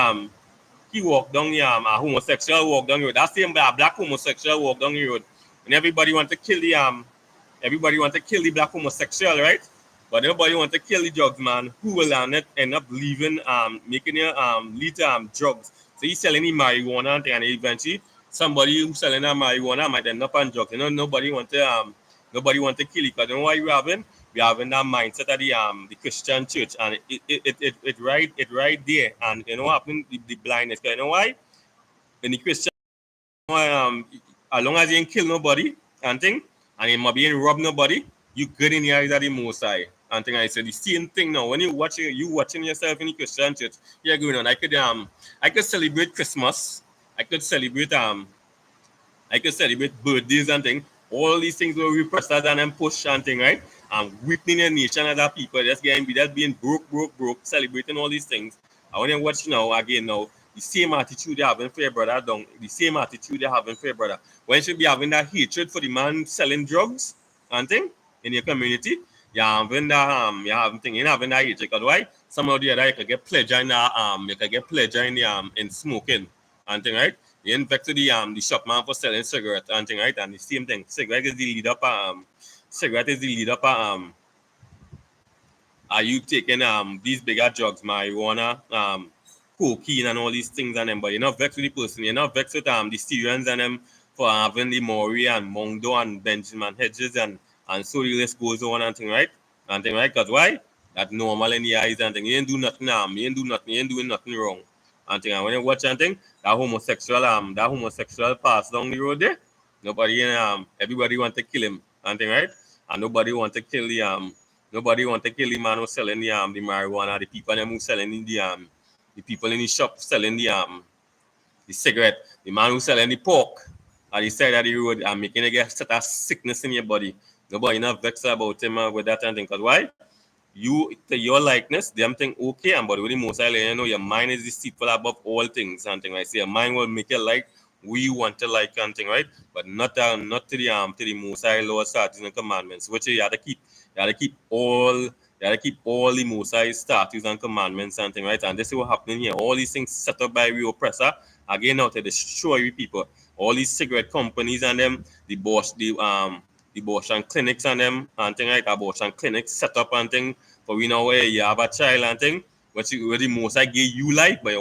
walk down the a homosexual walk down the road. That same black homosexual walk down the road, and everybody want to kill the black homosexual, right? But nobody want to kill the drugs man who will end up leaving making you lead drugs. So after he's selling the marijuana and thing, and eventually somebody who's selling that marijuana might end up on drugs. You know, nobody want to kill you, because you know what we having that mindset of the Christian church, and it right there. And you know what happened, the blindness. You know why? In the Christian, as long as you ain't kill nobody and thing, and you might be ain't rob nobody, you good in the eyes of the Most High. And thing, I said the same thing now. When you watching yourself in the Christian church, you're going on. I could celebrate Christmas. I could celebrate birthdays and things. All these things will repress us and then push and thing, right? And weakening the nation of that people, just being broke, celebrating all these things. I want to watch now again now. The same attitude they having for your brother, the same attitude they having for your brother. When you should be having that hatred for the man selling drugs and thing in your community, you're having that you're having that hatred. Because why? Some of the other you can get pleasure in that in smoking and thing, right? You infect the shop man for selling cigarette and thing, right? And the same thing. Cigarette is the lead up are you taking these bigger drugs, marijuana, cocaine and all these things and them, but you're not vexed with the person, you're not vexed with the Syrians and them for having the Maury and Mondo and Benjamin Hedges and so the list goes on and thing, right? And thing, right? Because why? That's normal in the eyes and thing. You ain't do nothing you ain't doing nothing wrong. And thing, and when you watch and thing, that homosexual pass down the road there, everybody want to kill him and thing, right? And nobody want to kill the man who's selling the marijuana, the people who selling the people in the shop selling the cigarette, the man who's selling the pork at the side of the road and making you get set of sickness in your body. Nobody not vexed about him with that and thing. Because why? You to your likeness, them think okay, and but with the most you know your mind is deceitful above all things and thing. Right? So your mind will make you like we want to like and thing, right? But not to the most high law, statutes and commandments, which you have to keep. You have to keep all the most high statutes and commandments and thing, right? And this is what happening here. All these things set up by the oppressor again now to destroy you people. All these cigarette companies and them, the abortion clinics and them and thing, right? Abortion clinics set up and thing for we know where you have a child and thing, but where the most I give you life, but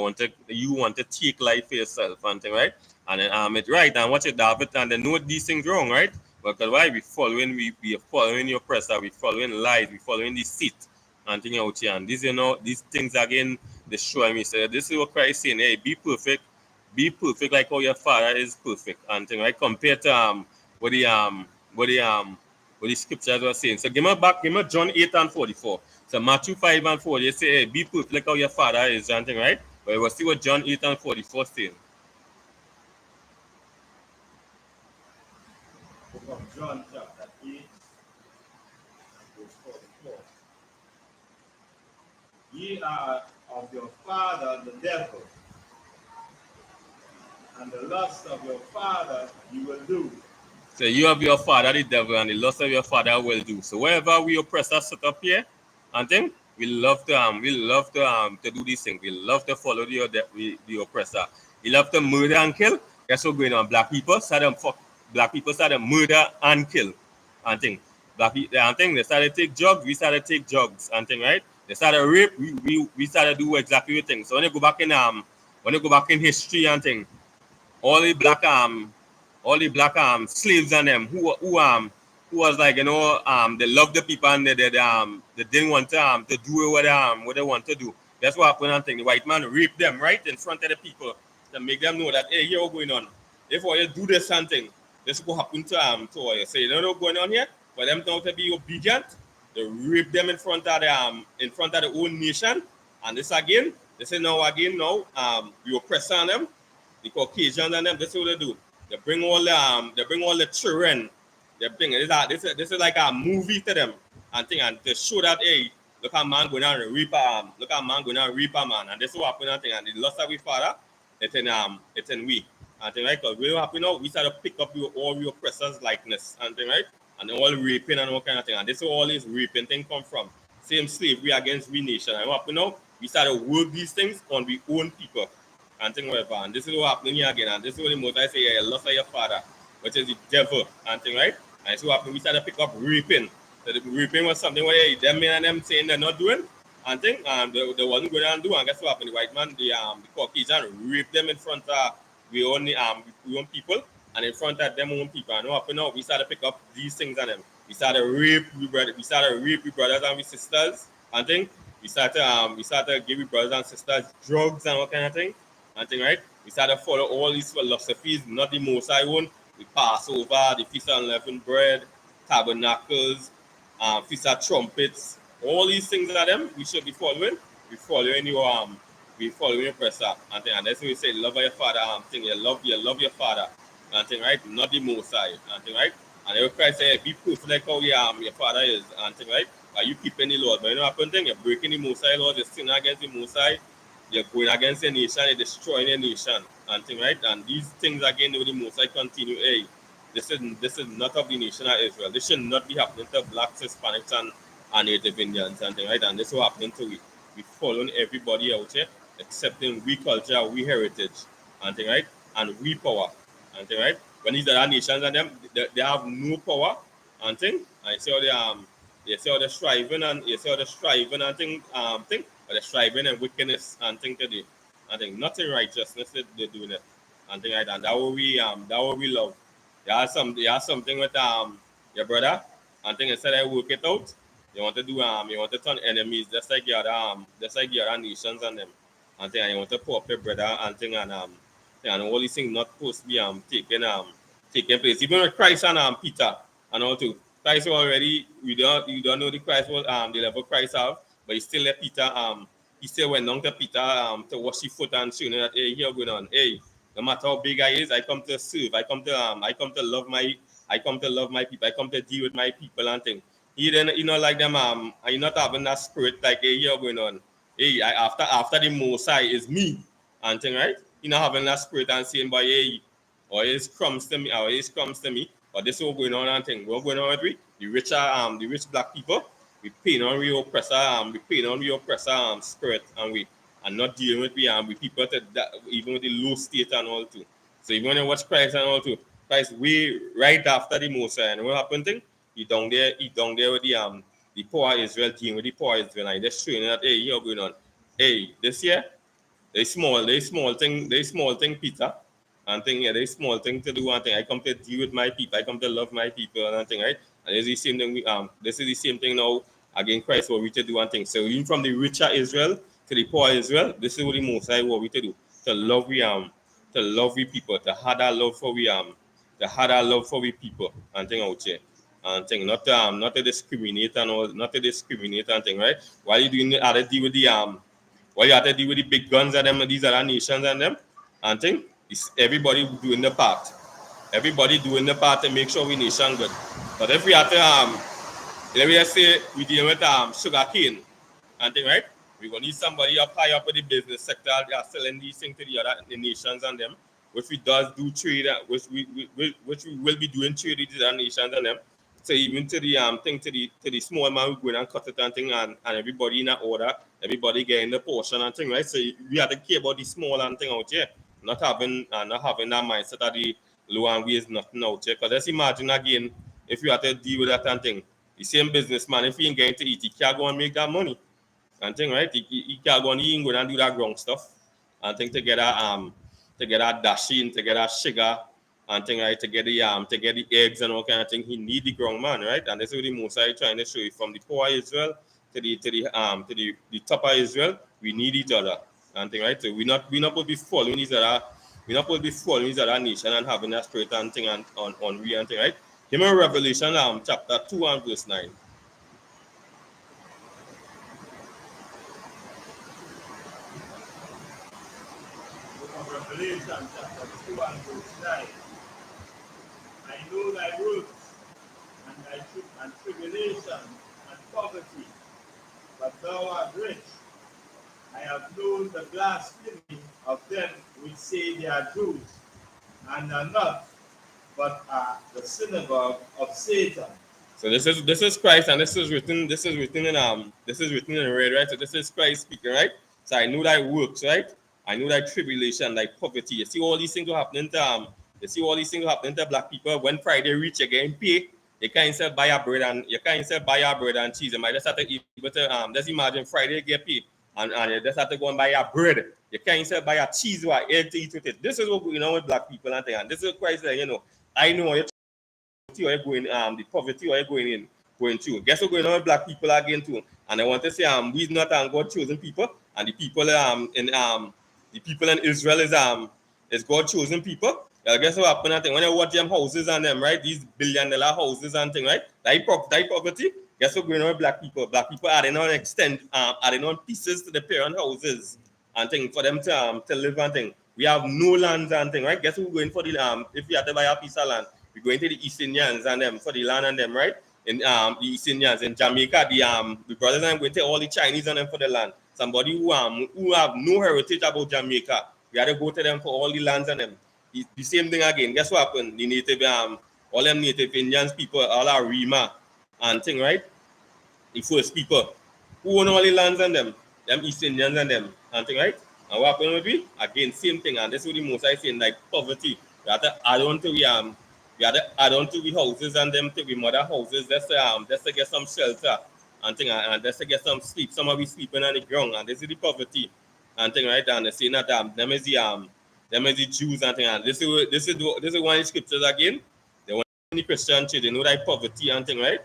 you want to take life for yourself and thing, right? And then it right and watch it David and then know these things wrong, right? Because why we are following your oppressor, we following lies, we following deceit and thing out here. And these things again destroy me. So this is what Christ saying, hey, be perfect like how your father is perfect and thing, right? Compared to what the scriptures were saying. So give me John 8 and 44. So Matthew 5 and 40, they say, hey, be perfect like how your father is and thing, right? But we'll see what John 8 and 44 saying. Book of John chapter 8 verse 44. Ye are of your father the devil, and the lust of your father you will do. So you have your father the devil, and the lust of your father will do. So wherever we oppressors set up here, and then we love to do these things. We love to follow the oppressor. We love to murder and kill. That's what's going on. Black people started murder and kill and thing. Black people and thing, they started take drugs, we started take drugs and thing, right? They started rape, we started do exactly the thing. So when you go back in history and thing, all the black slaves and them who was like, you know, they love the people and they didn't want to do what they want to do. That's what happened and thing. The white man raped them right in front of the people to make them know that, hey, here what's going on. If you do this something, this will happen to what you say. You know what's going on here? For them now to be obedient, they rape them in front of the whole nation. And this again, they say now we oppress on them. The Caucasians and them, this is what they do. They bring all the children. They bring this is like a movie to them and thing, and to show that, hey, look at man going on reap a man, and this is what happened and thing, and the loss of we father, it's in we. And thing, right? Because we happen now, we start to pick up all your oppressors likeness and thing, right? And then all raping and all kind of thing. And this is where all this raping thing come from. Same slavery against we nation. And what happen now? We start to work these things on we own people. And thing whatever. And this is what happening here again. And this is what the most I say, you lost of your father, which is the devil and thing, right? And so happening, we started to pick up raping. So the raping was something where them men and them saying they're not doing. and think they wasn't going to do, and guess what happened? The white man, the Caucasian raped them in front of we own people, and in front of them own people. And what happened now? We started to pick up these things on them. We started to rape we started to rape we brothers and we sisters, and think we started to give we brothers and sisters drugs and all kind of thing. And thing, right? We started to follow all these philosophies, not the most I own. We pass over the Feast of Unleavened Bread, tabernacles, Feast of Trumpets, all these things are them we should be following. We following your presser, and that's what we say, love your father, thing, you love your father, and thing, right? Not the most high, and thing, right? And every Christ say, be proof like how your father is, and thing, right? Are you keeping the Lord? But you know what happened thing, you're breaking the most high laws, you're sinning against the most high, you're going against the nation, you're destroying the nation, and thing, right? And these things again with the most high continue. Hey, this is not of the nation of Israel. This should not be happening to blacks, Hispanics, and Native Indians, and thing, right? And this is what happening to we. We following everybody out here, accepting we culture, we heritage, and thing, right? And we power, and thing, right? When these other nations and them, they have no power, and thing. And you see how they're striving and but they're striving and wickedness and thing today. And think nothing righteousness they're doing it. And thing like that. That what we love. You have something with your brother, and think instead of work it out, you want to turn enemies just like the other nations and them. And think you want to pull up your brother and thing and all these things not supposed to be taking place. Even with Christ and Peter and all too. Christ already you don't know the Christ was the level Christ have, but he still let Peter he still went down to Peter to wash his foot and showing that hey, here going on. Hey, no matter how big I is, I come to serve. I come to love my people. I come to deal with my people and things. He then like them are you not having that spirit like hey, here going on. Hey, after the Mosai is me and thing, right? You know having that spirit and saying by hey, or it comes to me, but this is what going on and thing. What going on with we? The rich black people, we paying on real oppressor, spirit, and we are not dealing with we people that even with the low state and all too. So even when you watch Christ and all too, Christ way right after the Mosiah, and what happened thing? He down there with the poor Israel team with the poor Israel, and just showing that hey, you're going on. Hey, this year, they small thing, Peter. And thing, yeah, they small thing to do one thing. I come to deal with my people, I come to love my people and thing, right? And it's the same thing this is the same thing now again Christ what we to do one thing. So even from the richer Israel to the poor Israel, this is what the most I what we to do. To love we people, to have that love for we people and thing out here. And thing not to discriminate and all, not to discriminate and thing, right? While you doing other deal with the while you have to deal with the big guns and them, these other nations and them, and thing, is everybody doing the part. Everybody doing the part to make sure we nation good. But if we have to let me just say we deal with sugar cane and thing, right? We're gonna need somebody up high up in the business sector that are selling these things to the other the nations and them, which we does do trade, which we will be doing trade with the other nations and them. So even to the thing to the small man who go and cut it and thing and everybody in that order, everybody getting the portion and thing, right? So we have to care about the small and thing out here, not having that mindset that the low and we is nothing out here. Because let's imagine again if you have to deal with that and thing, the same businessman, if he ain't getting to eat, he can't go and make that money. And thing, right? He can't go and he ain't going and do that ground stuff. And thing to get that dashing, to get that sugar, and thing, right, to get the eggs and all kind of thing, he need the ground man, right? And this is what the Mosai trying to show you from the poor Israel to the top of Israel, we need each other. And thing, right? So we not supposed to be following these other nation and having that spirit and thing and on we and thing, right? Give me Revelation chapter 2 and verse 9. Revelation chapter 2 and verse 9. I know thy works and thy tribulation and poverty, but thou art rich. I have known the blasphemy of them which say they are Jews, and are not, but are the synagogue of Satan. So this is Christ, and this is written in red, right? So this is Christ speaking, right? So I know thy works, right? I know thy tribulation, thy poverty. You see all these things happening to black people. When Friday reach, you're getting paid. You can't sell buy a bread and cheese. You might just have to eat, but just imagine Friday get paid and you just have to go and buy a bread. You can't sell buy a cheese or egg to eat with it. This is what going on with black people and things. And this is Christ, I know you're going the poverty or you're going through. Guess what's going on with black people again too? And I want to say we're not God chosen people, and the people in Israel is God chosen people. Guess what happened? When you watch them houses and them, right? These $billion houses and thing, right? That poverty. Guess what's going on with black people? Black people adding on pieces to the parent houses and thing for them to live and thing. We have no lands and thing, right? Guess who's going for the if we have to buy a piece of land? We're going to the East Indians and them for the land and them, right? In the East Indians in Jamaica, the brothers and going to all the Chinese and them for the land. Somebody who have no heritage about Jamaica, we had to go to them for all the lands and them. The same thing again. Guess what happened? The native all them native Indians people, all our Rima and thing, right? The first people who own all the lands and them East Indians and them and thing, right? And what happened with we? Again, same thing. And this is what the most I saying, like poverty. We have to add on to the houses and them to the mother houses just to get some shelter and thing, and just to get some sleep. Some of we sleeping on the ground, and this is the poverty and thing, right? And they saying that them is the Jews and thing. And this is one of the scriptures again. They want the Christian church, they know that poverty and thing, right?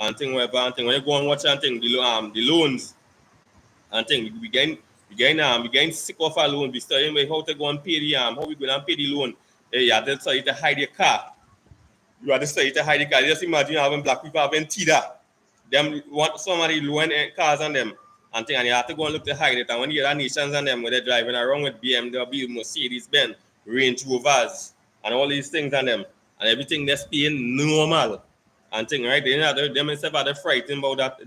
And thing whatever and thing. When you go and watch and thing, the loans and thing, we getting sick of our loan. We studying how to go and pay the how we go and pay the loan. You have to study to hide your car. You have to study to hide the car. Just imagine having black people having TITHES. Them want somebody loan cars on them and thing, and you have to go and look to hide it. And when you hear nations and them when they're driving around with BMW, Mercedes Benz, Range Rovers, and all these things on them, and everything that's paying normal and thing, right? Them themselves are frightened about that.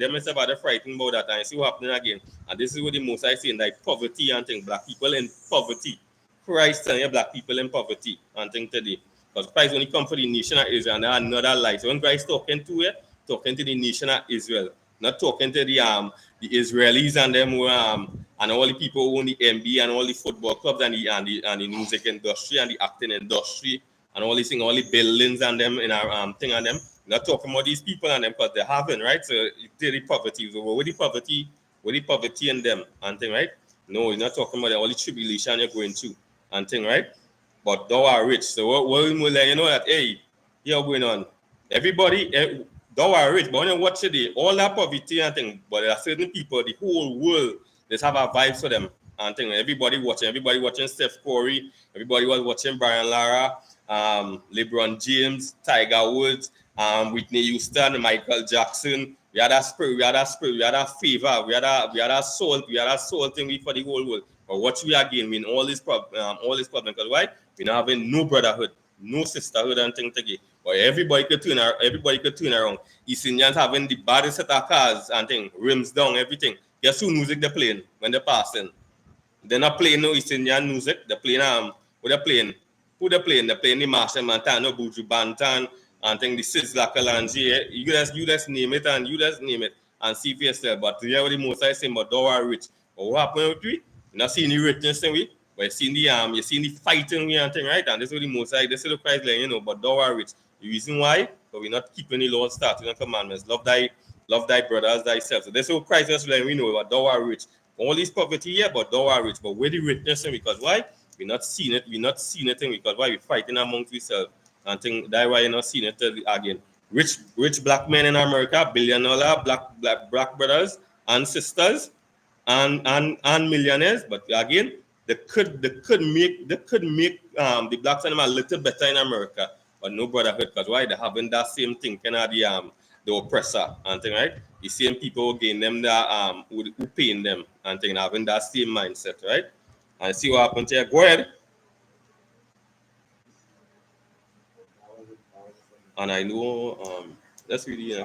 And you see what happening again. And this is what the most I see in like poverty and thing. Black people in poverty. Christ and black people in poverty and thing today. Because Christ only come for the nation of Israel and another light. So when Christ talking to the nation of Israel, not talking to the Israelis and them who and all the people who own the NBA and all the football clubs and the music industry and the acting industry and all these things, all the buildings and them in our thing and them. Not talking about these people and them because they haven't, right? So the poverty. So with the poverty in them and thing, right? No, you're not talking about all the tribulation you're going through and thing, right? But thou are rich. So what will let you know that here going on? Everybody, thou are rich, but when you watch it, all that poverty and thing, but there are certain people, the whole world, just have a vibe for them and thing. Everybody watching Steph Curry, everybody was watching Brian Lara, LeBron James, Tiger Woods, Whitney Houston, Michael Jackson. We had that spirit, we had that favor, we had that soul thing for the whole world. But what we are again, in all this problem, because why? We're not having no brotherhood, no sisterhood and thing together. But everybody could turn around. East Indians having the baddest set of cars and thing, rims down, everything. Guess who music they're playing when they're passing? They're not playing no East Indian music. They're playing what they're playing. Who they're playing? They're playing the Marshall Montano, Buju Banton, and think the Sizzla Kalonji. You just name it and see for yourself. But the the most I say, but thou are rich. But what happened with we? You not seeing the richness thing we, but you seen the fighting we and thing, right? And this is the most I this is the Christ like, but thou are rich. The reason why? But we're not keeping the law, statutes, and commandments. Love thy brother as thyself. So this is what Christ is like, we know, but thou are rich. All this poverty here, but thou are rich. But where the richness thing? Because why? We're not seeing it. We're not seeing it because why? We're fighting amongst ourselves. And think that's why you're not seeing it again. Rich black men in America, $billion black brothers and sisters and millionaires. But again, they could make the blacks and them a little better in America, but no brotherhood, because why? They having that same thing, kind of the oppressor and thing, right? The same people who gain them that who paying them and thing, having that same mindset, right? And see what happened here. Go ahead. And I know let's really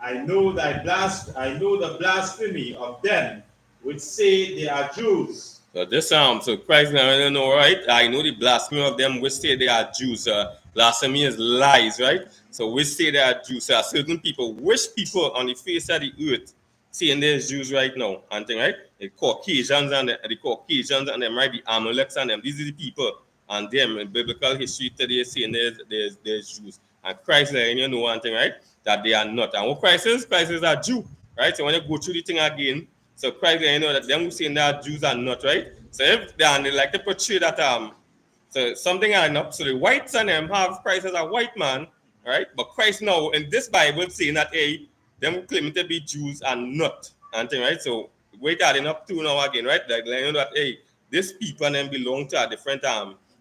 I know the blasphemy of them which say they are Jews. So this so Christ now I don't know, right? I know the blasphemy of them which say they are Jews. Blasphemy is lies, right? So we say they are Jews. Certain people, which people on the face of the earth saying there's Jews right now, and thing, right? The Caucasians and them, right? The Amaleks and them. These are the people, and them in biblical history today saying there's Jews. And Christ letting you know one thing, right? That they are not. And what Christ is a Jew, right? So when you go through the thing again, so Christ letting you know that them who saying that Jews are not, right? So if they like to portray that so something are not. So the whites and them have Christ as a white man, right? But Christ now in this Bible saying that them claiming to be Jews and not, and thing, right? So wait adding up to now again, right? Like you know that these people and them belong to a different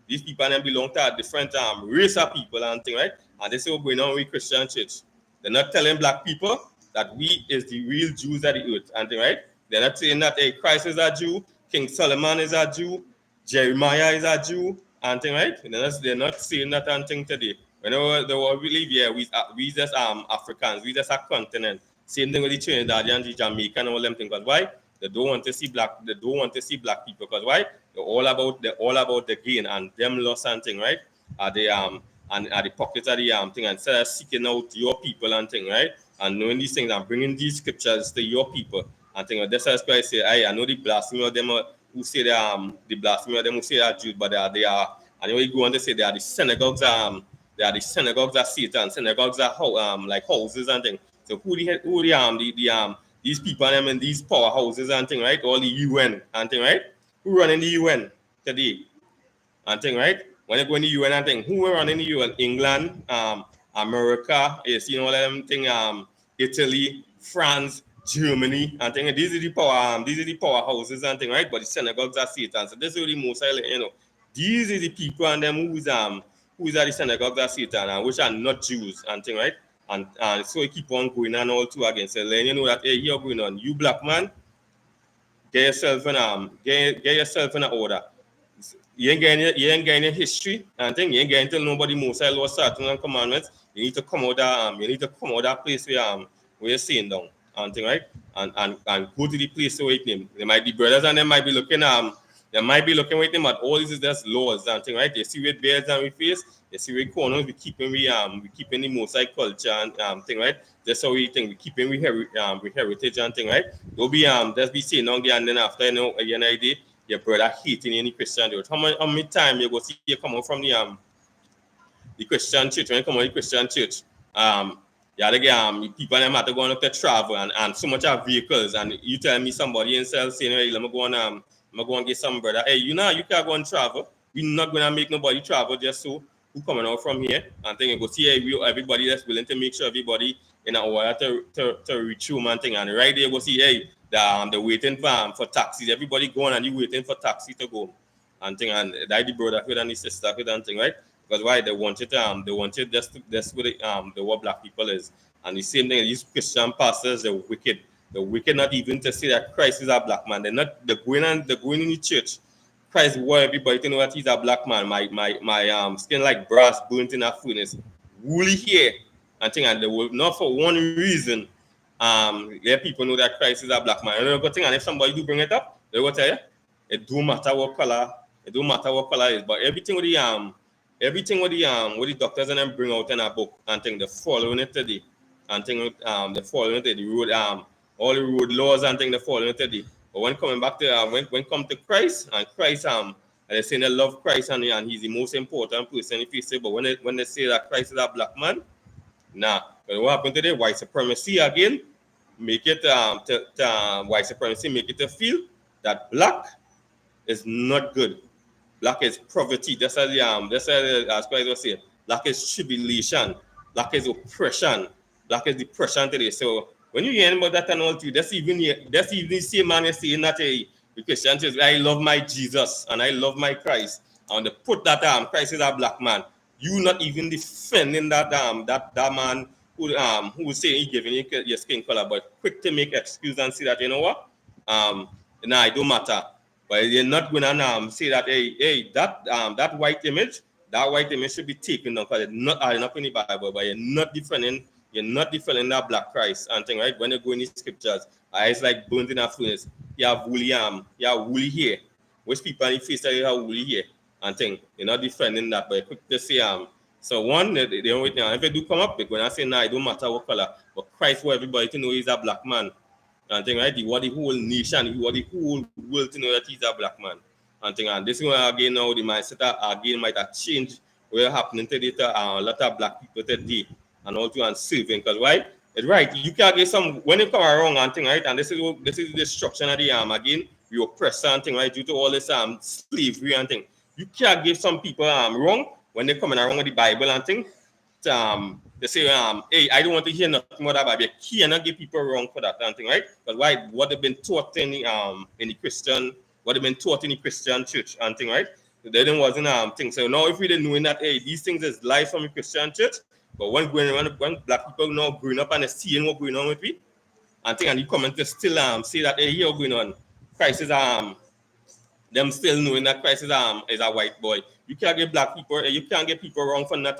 these people and them belong to a different race of people and thing, right? And this is what going on with Christian church. They're not telling black people that we is the real Jews of the earth, and thing, right? They're not saying that Christ is a Jew, King Solomon is a Jew, Jeremiah is a Jew, and thing, right? They're not saying that and thing today. Whenever they were believe, yeah, we just Africans, we just a continent. Same thing with the Trinidadians, the Jamaican, all them things. Because why? They don't want to see black. They don't want to see black people. Because why? They're all about the gain and them loss and thing, right? Are they and at the pockets of the thing, and instead of seeking out your people and thing, right? And knowing these things and bringing these scriptures to your people and thing. That's why I say, I know the blasphemy of them who say the blasphemy of them who say they are Jews, but they are. And you go on to say they are the synagogues. They are the synagogues of Satan. Synagogues are like houses and things. So who these people and them in these powerhouses and thing, right? All the UN and thing, right? Who running the UN today? And thing, right? When you go in the UN and thing, who are running the UN? England, America, you see all them thing, Italy, France, Germany, and thing. These are the powerhouses and thing, right? But the synagogues are Satan. So this is the most these are the people and them who's are the synagogues of Satan and which are not Jews and thing, right? And so you keep on going on all two again. So then you know that you're going on. You black man, get yourself in order. You ain't getting your history and thing. You ain't getting to nobody most law certain and commandments. You need to come out that place where you're sitting down and thing, right? And go to the place where him. They might be brothers and they might be looking with him at all this is just laws and thing, right? They see with beards and we face, they see with corners, we keeping the mosaic culture and thing, right? That's how we think we keeping we heritage and thing, right? Don't be just be saying on there and then after an idea, your brother hating any Christian church. How many times you go see you come out from the Christian church, when you come out of the Christian church, people them have to go on up to travel and so much of vehicles and you tell me somebody in cell saying, hey, let me go on I'm going to get some brother. Hey, you can't go and travel. We're not going to make nobody travel just so who coming out from here and think go see everybody that's willing to make sure everybody in order to reach home and thing. And right there go see, hey, they're waiting for taxis. Everybody going and you waiting for taxi to go and thing. And that the brotherhood and the sisterhood and thing, right? Because why they want it just with the what black people is. And the same thing, these Christian pastors, they're wicked. The wicked not even to say that Christ is a black man. They're going in the church. Christ want everybody to know that he's a black man. My skin like brass burnt in a furnace. Woolly hair and thing, and they will not for one reason let people know that Christ is a black man. And if somebody do bring it up, they will tell you it don't matter what color it is, but everything with the doctors and them bring out in a book and thing, they're following it today. And thing they're following it the road all the road laws and things they're following it today. But when coming back to when come to Christ and Christ and they say they love Christ and he's the most important person if you say, but when they say that Christ is a black man, nah. But what happened today? White supremacy again make it white supremacy make it to feel that black is not good. Black is poverty. That's as Christ was saying. Black is tribulation. Black is oppression. Black is depression today. So when you hear about that and all too, that's even the same man is saying that the Christian says, I love my Jesus and I love my Christ. And they put that Christ is a black man. You not even defending that that man who say he giving you your skin color, but quick to make excuse and say that, you know what? Nah, it don't matter. But you're not gonna say that that white image should be taken down because it's not enough in the Bible, but you're not defending that black Christ and thing, right? When you go in the scriptures, it's like burnt in a furnace. You have woolly hair. Which people in the face that you have woolly hair and thing. You're not defending that, but you're quick to say so one they don't wait now. If they do come up, they're gonna say, nah, it don't matter what color, but Christ for everybody to know he's a black man. And thing, right? He want the whole nation, he want the whole world to know that he's a black man. And thing, and this is why again now the mindset again might have changed what's happening today to a lot of black people today and also and serving. Because why? It's right. You can get some when you come around and thing, right? And this is the destruction of the again, we oppress and thing, right? Due to all this slavery and thing. You can't give some people wrong when they're coming around with the Bible and thing. They say, hey, I don't want to hear nothing more about it. You cannot give people wrong for that and thing, right? Because why? What they've been taught in the Christian, what they've been taught in the Christian church and thing, right? They didn't wasn't thing. So now if we didn't know that, hey, these things is lies from the Christian church, but when black people now growing up and they're seeing what's going on with me, and thing, and you come and to still say that, hey, here what's going on. Christ is them still knowing that Christ is a white boy. You can't get black people, you can't get people wrong for not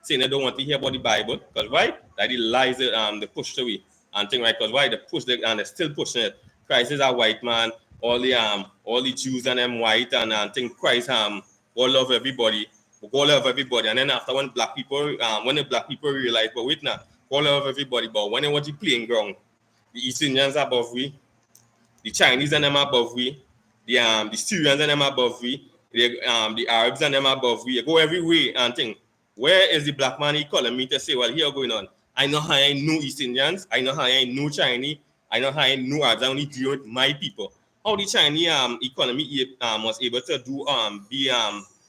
saying they don't want to hear about the Bible. Because why? That the lies they pushed away. And thing, right? Because why? They pushed it and they're still pushing it. Christ is a white man, all the Jews and them white and think Christ all love everybody. Go love everybody. And then after when the black people realize, but wait now, go love everybody. But when they want to playing ground, the East Indians are above we, the Chinese and them are above we, the Syrians and them are above we, the Arabs and them are above we. You go every way and think, where is the black man he calling me to say, well, here going on? I know how I know East Indians, I know how I know Chinese, I know how I know Arabs, I only deal with my people. How the Chinese economy was able to be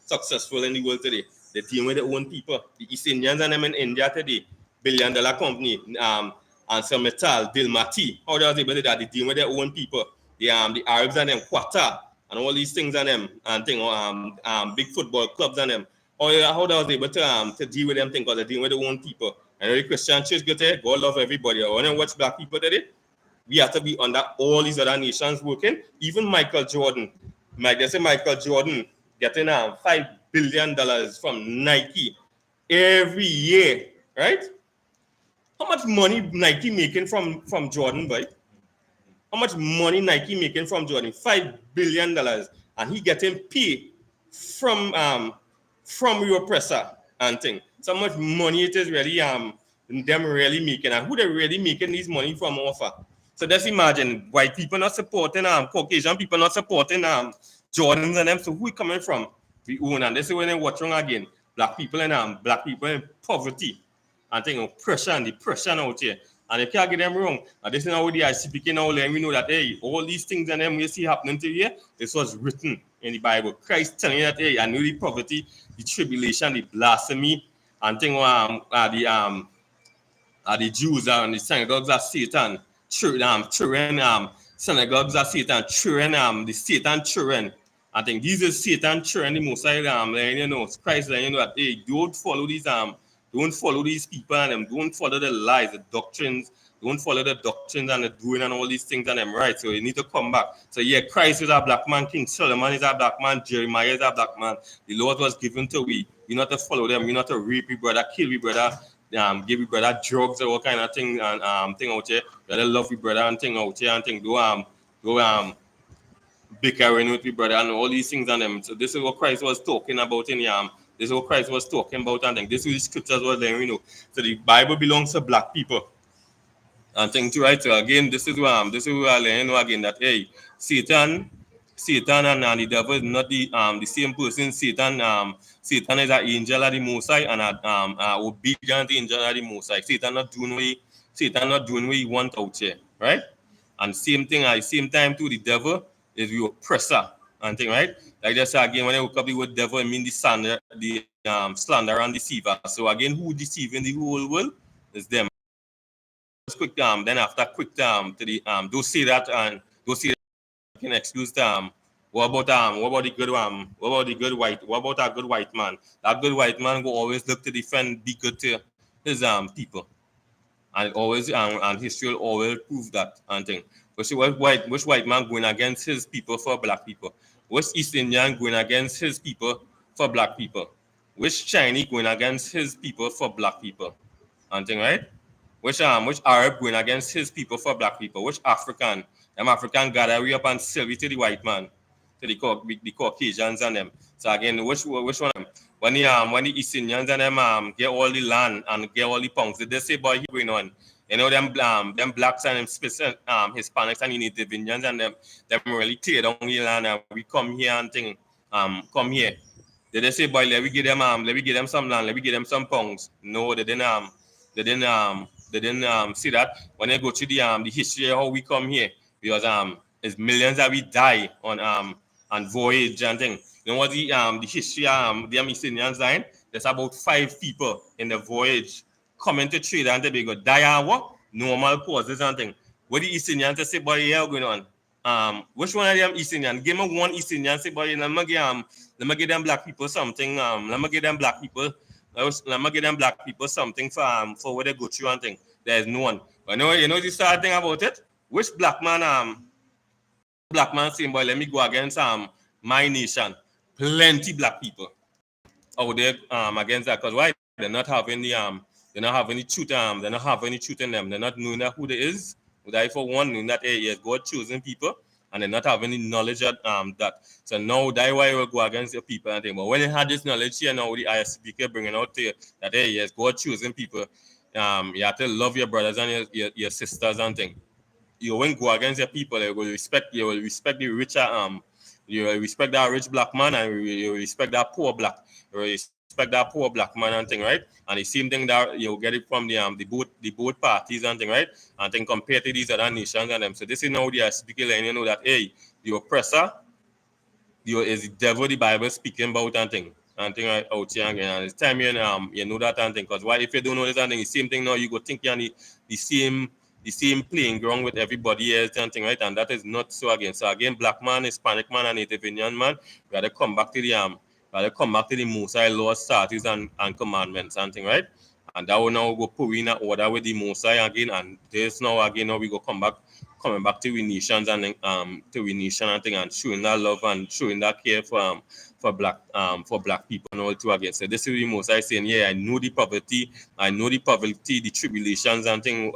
successful in the world today. They deal with their own people. The East Indians and them in India today, billion-dollar company, and some metal, Dilmati. How they was able to do that? They deal with their own people. The Arabs and them, Qatar, and all these things and them, and big football clubs and them. How they was able to deal with them things because they deal with their own people. And the Christian church get there, God love everybody. When I watch black people today, we have to be under all these other nations working. Even Michael Jordan, they say Michael Jordan getting $5 billion from Nike every year, right? How much money Nike making from Jordan, boy? How much money Nike making from Jordan? $5 billion, and he getting paid from your oppressor and thing. So much money it is really them really making, and who they really making these money from offer. So just imagine white people not supporting Caucasian people not supporting Jordans and them. So who coming from? We own, and this is when they watch wrong again. Black people in poverty and oppression and depression out here. And you can't get them wrong. And this is how the I.S.U.P.K now let me know that hey, all these things and them we see happening to you, this was written in the Bible. Christ telling you that hey, I know the poverty, the tribulation, the blasphemy, and the Jews and the synagogues of Satan, children, synagogues of Satan, children, the Satan children. I think these are Satan children, the most Christ letting you know that hey, don't follow these people and them, don't follow the lies, the doctrines, don't follow the doctrines and the doing and all these things and them, right? So you need to come back. So yeah, Christ is a black man, King Solomon is a black man, Jeremiah is a black man. The Lord was given to we. You not to follow them, you not to rape your brother, kill your brother, give your brother drugs or all kind of thing and thing out here. You gotta love your brother and thing out here and thing do bickering with your brother and all these things and them. So this is what Christ was talking about in this is what Christ was talking about and this is the scriptures was there, So the Bible belongs to black people. And thing to right. So again, this is where I let you know again that hey, Satan and the devil is not the same person. Satan is an angel of the Most High and an obedient angel of the Most High. Satan not doing what he want out here, right? And same thing at the same time too, the devil is the oppressor and thing, right? Like just again, when I look up the word devil, I mean the slander and deceiver. So again, who deceiving the whole world is them. Quick then after quick to the those say that you can excuse what about the good what about a good white man? That good white man will always look to defend, be good to his people. And always and history will always prove that and thing. But see which white man going against his people for black people? Which East Indian going against his people for black people? Which Chinese going against his people for black people? And thing, right? Which Arab going against his people for black people? Which African? Them African gather up and sell it to the white man, to the Caucasians and them. So again, which one of them? When the East Indians and them get all the land and get all the punks, they say, boy, here going on. You know, them blacks and them Hispanics and Native Indians and them really clear down the land and we come here and think, come here. Did they say, boy, let me give them some land, let me give them some pounds? No, they didn't see that. When they go to the history of how we come here, because it's millions that we die on voyage and thing. You know what the history the East Indians dying? There's about 5 people in the voyage coming to trade and they go die and what? Normal causes and thing. What the East Indians say, boy, yeah, going on? Which one of them East Indian? Give me one East Indian say, boy, let me give them black people something. Let me give them black people. Let me give them black people something for what they go through and thing. There's no one. But you know the sad thing about it? Which black man saying, boy, let me go against my nation. Plenty black people out there against that. Because why? They're not having any truth, they not have any truth in them. They're not knowing who they is. That for one, knowing that yes, God choosing people, and they're not having any knowledge of that. So now that's why we go against the people and thing. But when you had this knowledge here now, the I.S.U.P.K bringing out to you that hey, yes, God choosing people. You have to love your brothers and your sisters and thing. You won't go against your people. You will respect the richer you will respect that rich black man and you will respect that poor black. You will respect that poor black man and thing, right? And the same thing that you get it from the both parties and thing, right? And then compared to these other nations and them. So this is now the I.S.U.P.K line, you know that hey, the oppressor is the devil the Bible speaking about and thing. And thing right out here again. And it's time you know that and thing. Because why if you don't know this and thing, the same thing now you go think you're on the same playing ground with everybody else and thing, right? And that is not so again. So again, black man, Hispanic man, and Native Indian man, we gotta come back to the Most High laws, statutes, and commandments and thing, right? And that will now go put in order with the Most High again. And this now again now we go coming back to we nations and to we nation and thing and showing that love and showing that care for black people and all too again. So this is the Most High saying, yeah, I know the poverty, the tribulations and thing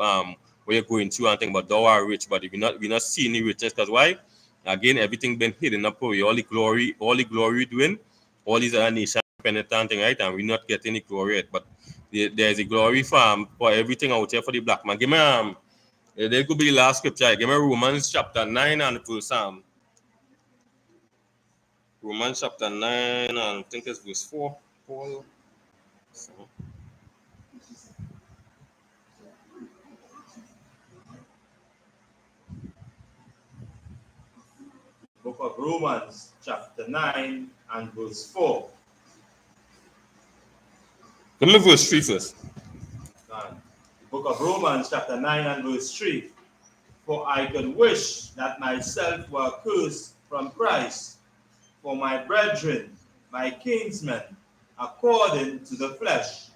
where you're going through and thing, but thou art rich. But if we're not seeing the riches, because why? Again, everything been hidden up for you. All the glory we're doing, all these other nations penitent thing, right? And we're not getting the glory yet. But there's a glory for everything out there for the black man. Give me there could be the last scripture. Give me Romans chapter 9 and verse Romans chapter 9 and I think it's verse 4. Paul. So. Book of Romans chapter 9 and verse 4. Give me verse 3 first. Book of Romans chapter 9 and verse 3. For I could wish that myself were cursed from Christ for my brethren, my kinsmen, according to the flesh.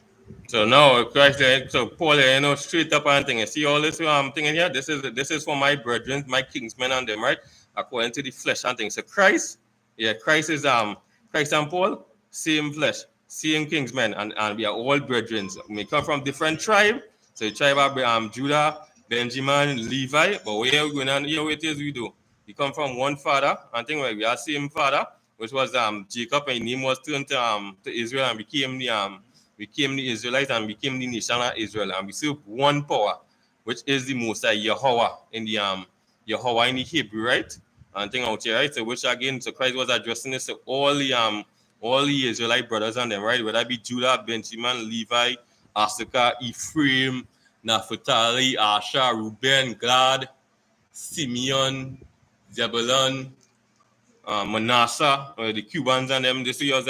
So now Christ, so Paul, straight up and thing. You see all this thing in here. This is for my brethren, my kinsmen and them, right? According to the flesh and things. So Christ is Christ and Paul, same flesh, same kinsmen, and we are all brethren. We come from different tribes. So the tribe of Judah, Benjamin, Levi. But where we going on here, what it is we do? We come from one father, and thing where we are same father, which was Jacob, and his name was turned to Israel and became the Israelite and became the nation of Israel, and we see one power, which is the Most High Yahweh in the Yahweh in the Hebrew, right? And thing out here, right? So which again, so Christ was addressing this to all the Israelite brothers and them, right? Whether it be Judah, Benjamin, Levi, I.S.U.K, Ephraim, Naphtali, Asher, Reuben, Gad, Simeon, Zebulun, Manasseh, the Cubans and them. This is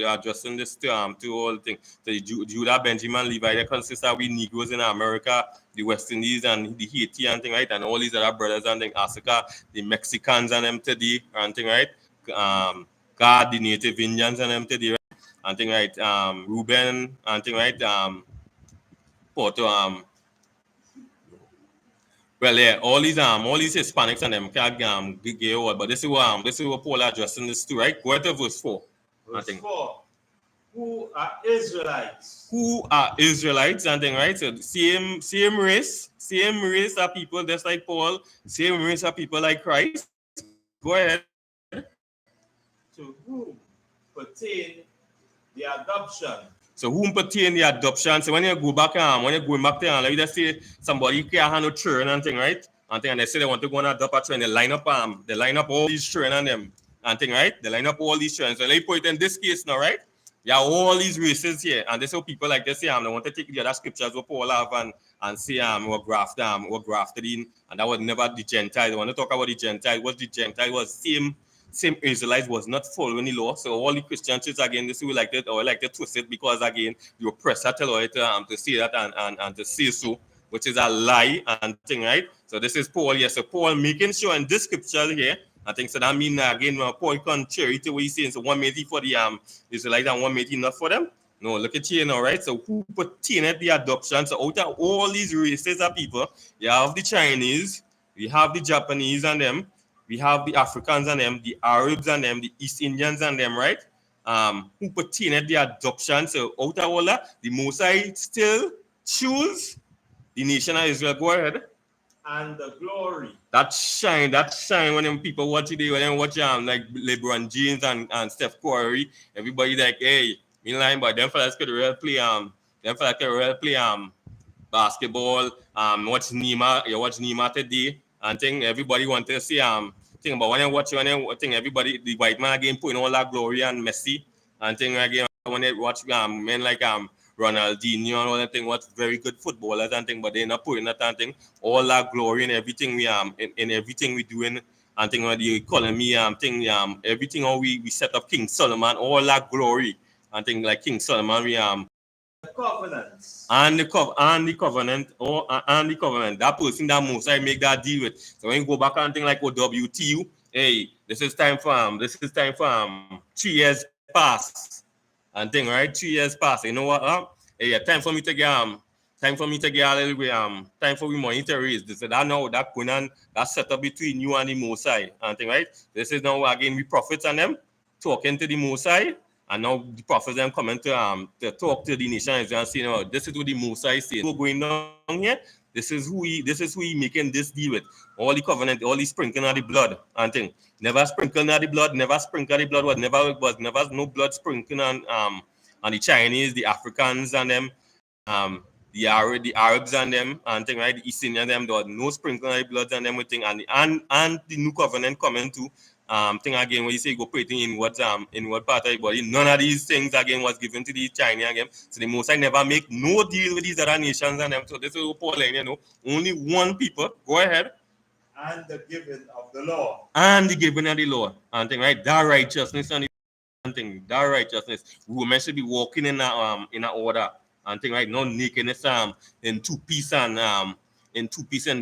addressing this to all things. The Judah, Benjamin, Levi, they consist of we Negroes in America, the West Indies and the Haiti and thing, right? And all these other brothers and thing, I.S.U.K, the Mexicans and them today and thing, right? God, the Native Indians and them today, right? And thing, right? Reuben and thing, right? Porto, well, yeah, all these Hispanics and them can't get over, but this is what Paul addressing this too, right? Go ahead to verse 4. Verse 4. Who are Israelites? Who are Israelites and thing, right? So same race of people, just like Paul, same race of people like Christ. Go ahead. To whom pertain the adoption So whom pertain the adoption? So when you go back, when you're going back there, like you just say somebody can't handle children and thing, right? And thing, and they say they want to go and adopt a child, and they line up all these children and them and thing, right? They line up all these children. So they put it in this case now, right? You have all these races here, and this is how people like this say, they want to take the other scriptures what Paul have and say we're grafted in, and that was never the Gentiles. They want to talk about the Gentiles. What the Gentile was same Israelites was not following the law. So all the Christian churches again, this we like it or like to twist it because again the oppressor tell it to say that and to say so, which is a lie and thing, right? So this is Paul, yes. So Paul making sure in this scripture here, I think so that means again Paul contrary to what he's saying. So one may be for the Israelites and one may be not for them. No, look at here now, right? So who pertained the adoption? So out of all these races of people, you have the Chinese, you have the Japanese and them. We have the Africans and them, the Arabs and them, the East Indians and them, right? Who pertained the adoption. So out of all that, the Mosai still choose the nation of Israel. Go ahead. And the glory. That shine when them people watch it, when they watch like LeBron James and Steph Curry, everybody like, hey, me lying, but them fellas could really play basketball. Watch Nima today. And think everybody want to see think about when I think everybody the white man again putting all that glory and Messi and think again when they watch men like Ronaldinho and all that thing, watch very good footballers and thing, but they're not putting that and thing, all that glory in everything we in everything we doing and thing what the economy thing everything how we set up King Solomon, all that glory and thing like King Solomon we covenants. And the covenant, and the covenant. That person that most I make that deal with. So when you go back and think like WTU, hey, this is time for 3 years pass. And thing, right? 3 years pass. You know what? Hey, time for me to get a little bit time for we monitor is this that now that going on that set up between you and the Mosai and thing, right? This is now again we prophets and them talking to the Mosai. And now the prophets them coming to talk to the nation and saying, oh, this is what the Mosai says. What's going on here? This is who he making this deal with. All the covenant, all the sprinkling of the blood and thing. Never sprinkling of the blood, never sprinkle the blood, was never no blood sprinkling on the Chinese, the Africans and them, the Arabs and them and thing, right? The East Indians them, there was no sprinkling of the blood and them thing and the new covenant coming to thing again when you say go put it in what part of the body, none of these things again was given to the Chinese again. So the Mosai never make no deal with these other nations and them. So this is Paul, you know, only one people. Go ahead. And the giving of the law. And the giving of the law. And thing, right? That righteousness and the thing, that righteousness. Women should be walking in a order and thing, right? No nakedness in two-piece and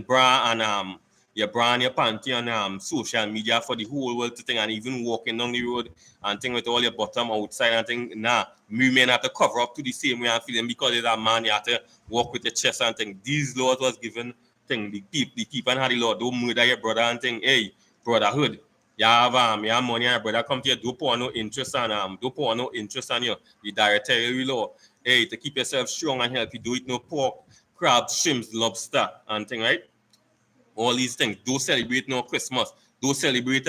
bra and your bra and your panty on social media for the whole world to think and even walking down the road and thing with all your bottom outside and thing. Nah, women have to cover up to the same way and feeling because there's a man you have to walk with your chest and thing. These laws was given thing. The people and had the law, don't murder your brother and thing. Hey, brotherhood. You have money and your brother come to you, don't pour no interest on you. The dietary law. Hey, to keep yourself strong and healthy, do it no pork, crab, shrimps, lobster and thing, right? All these things. Don't celebrate no Christmas. Don't celebrate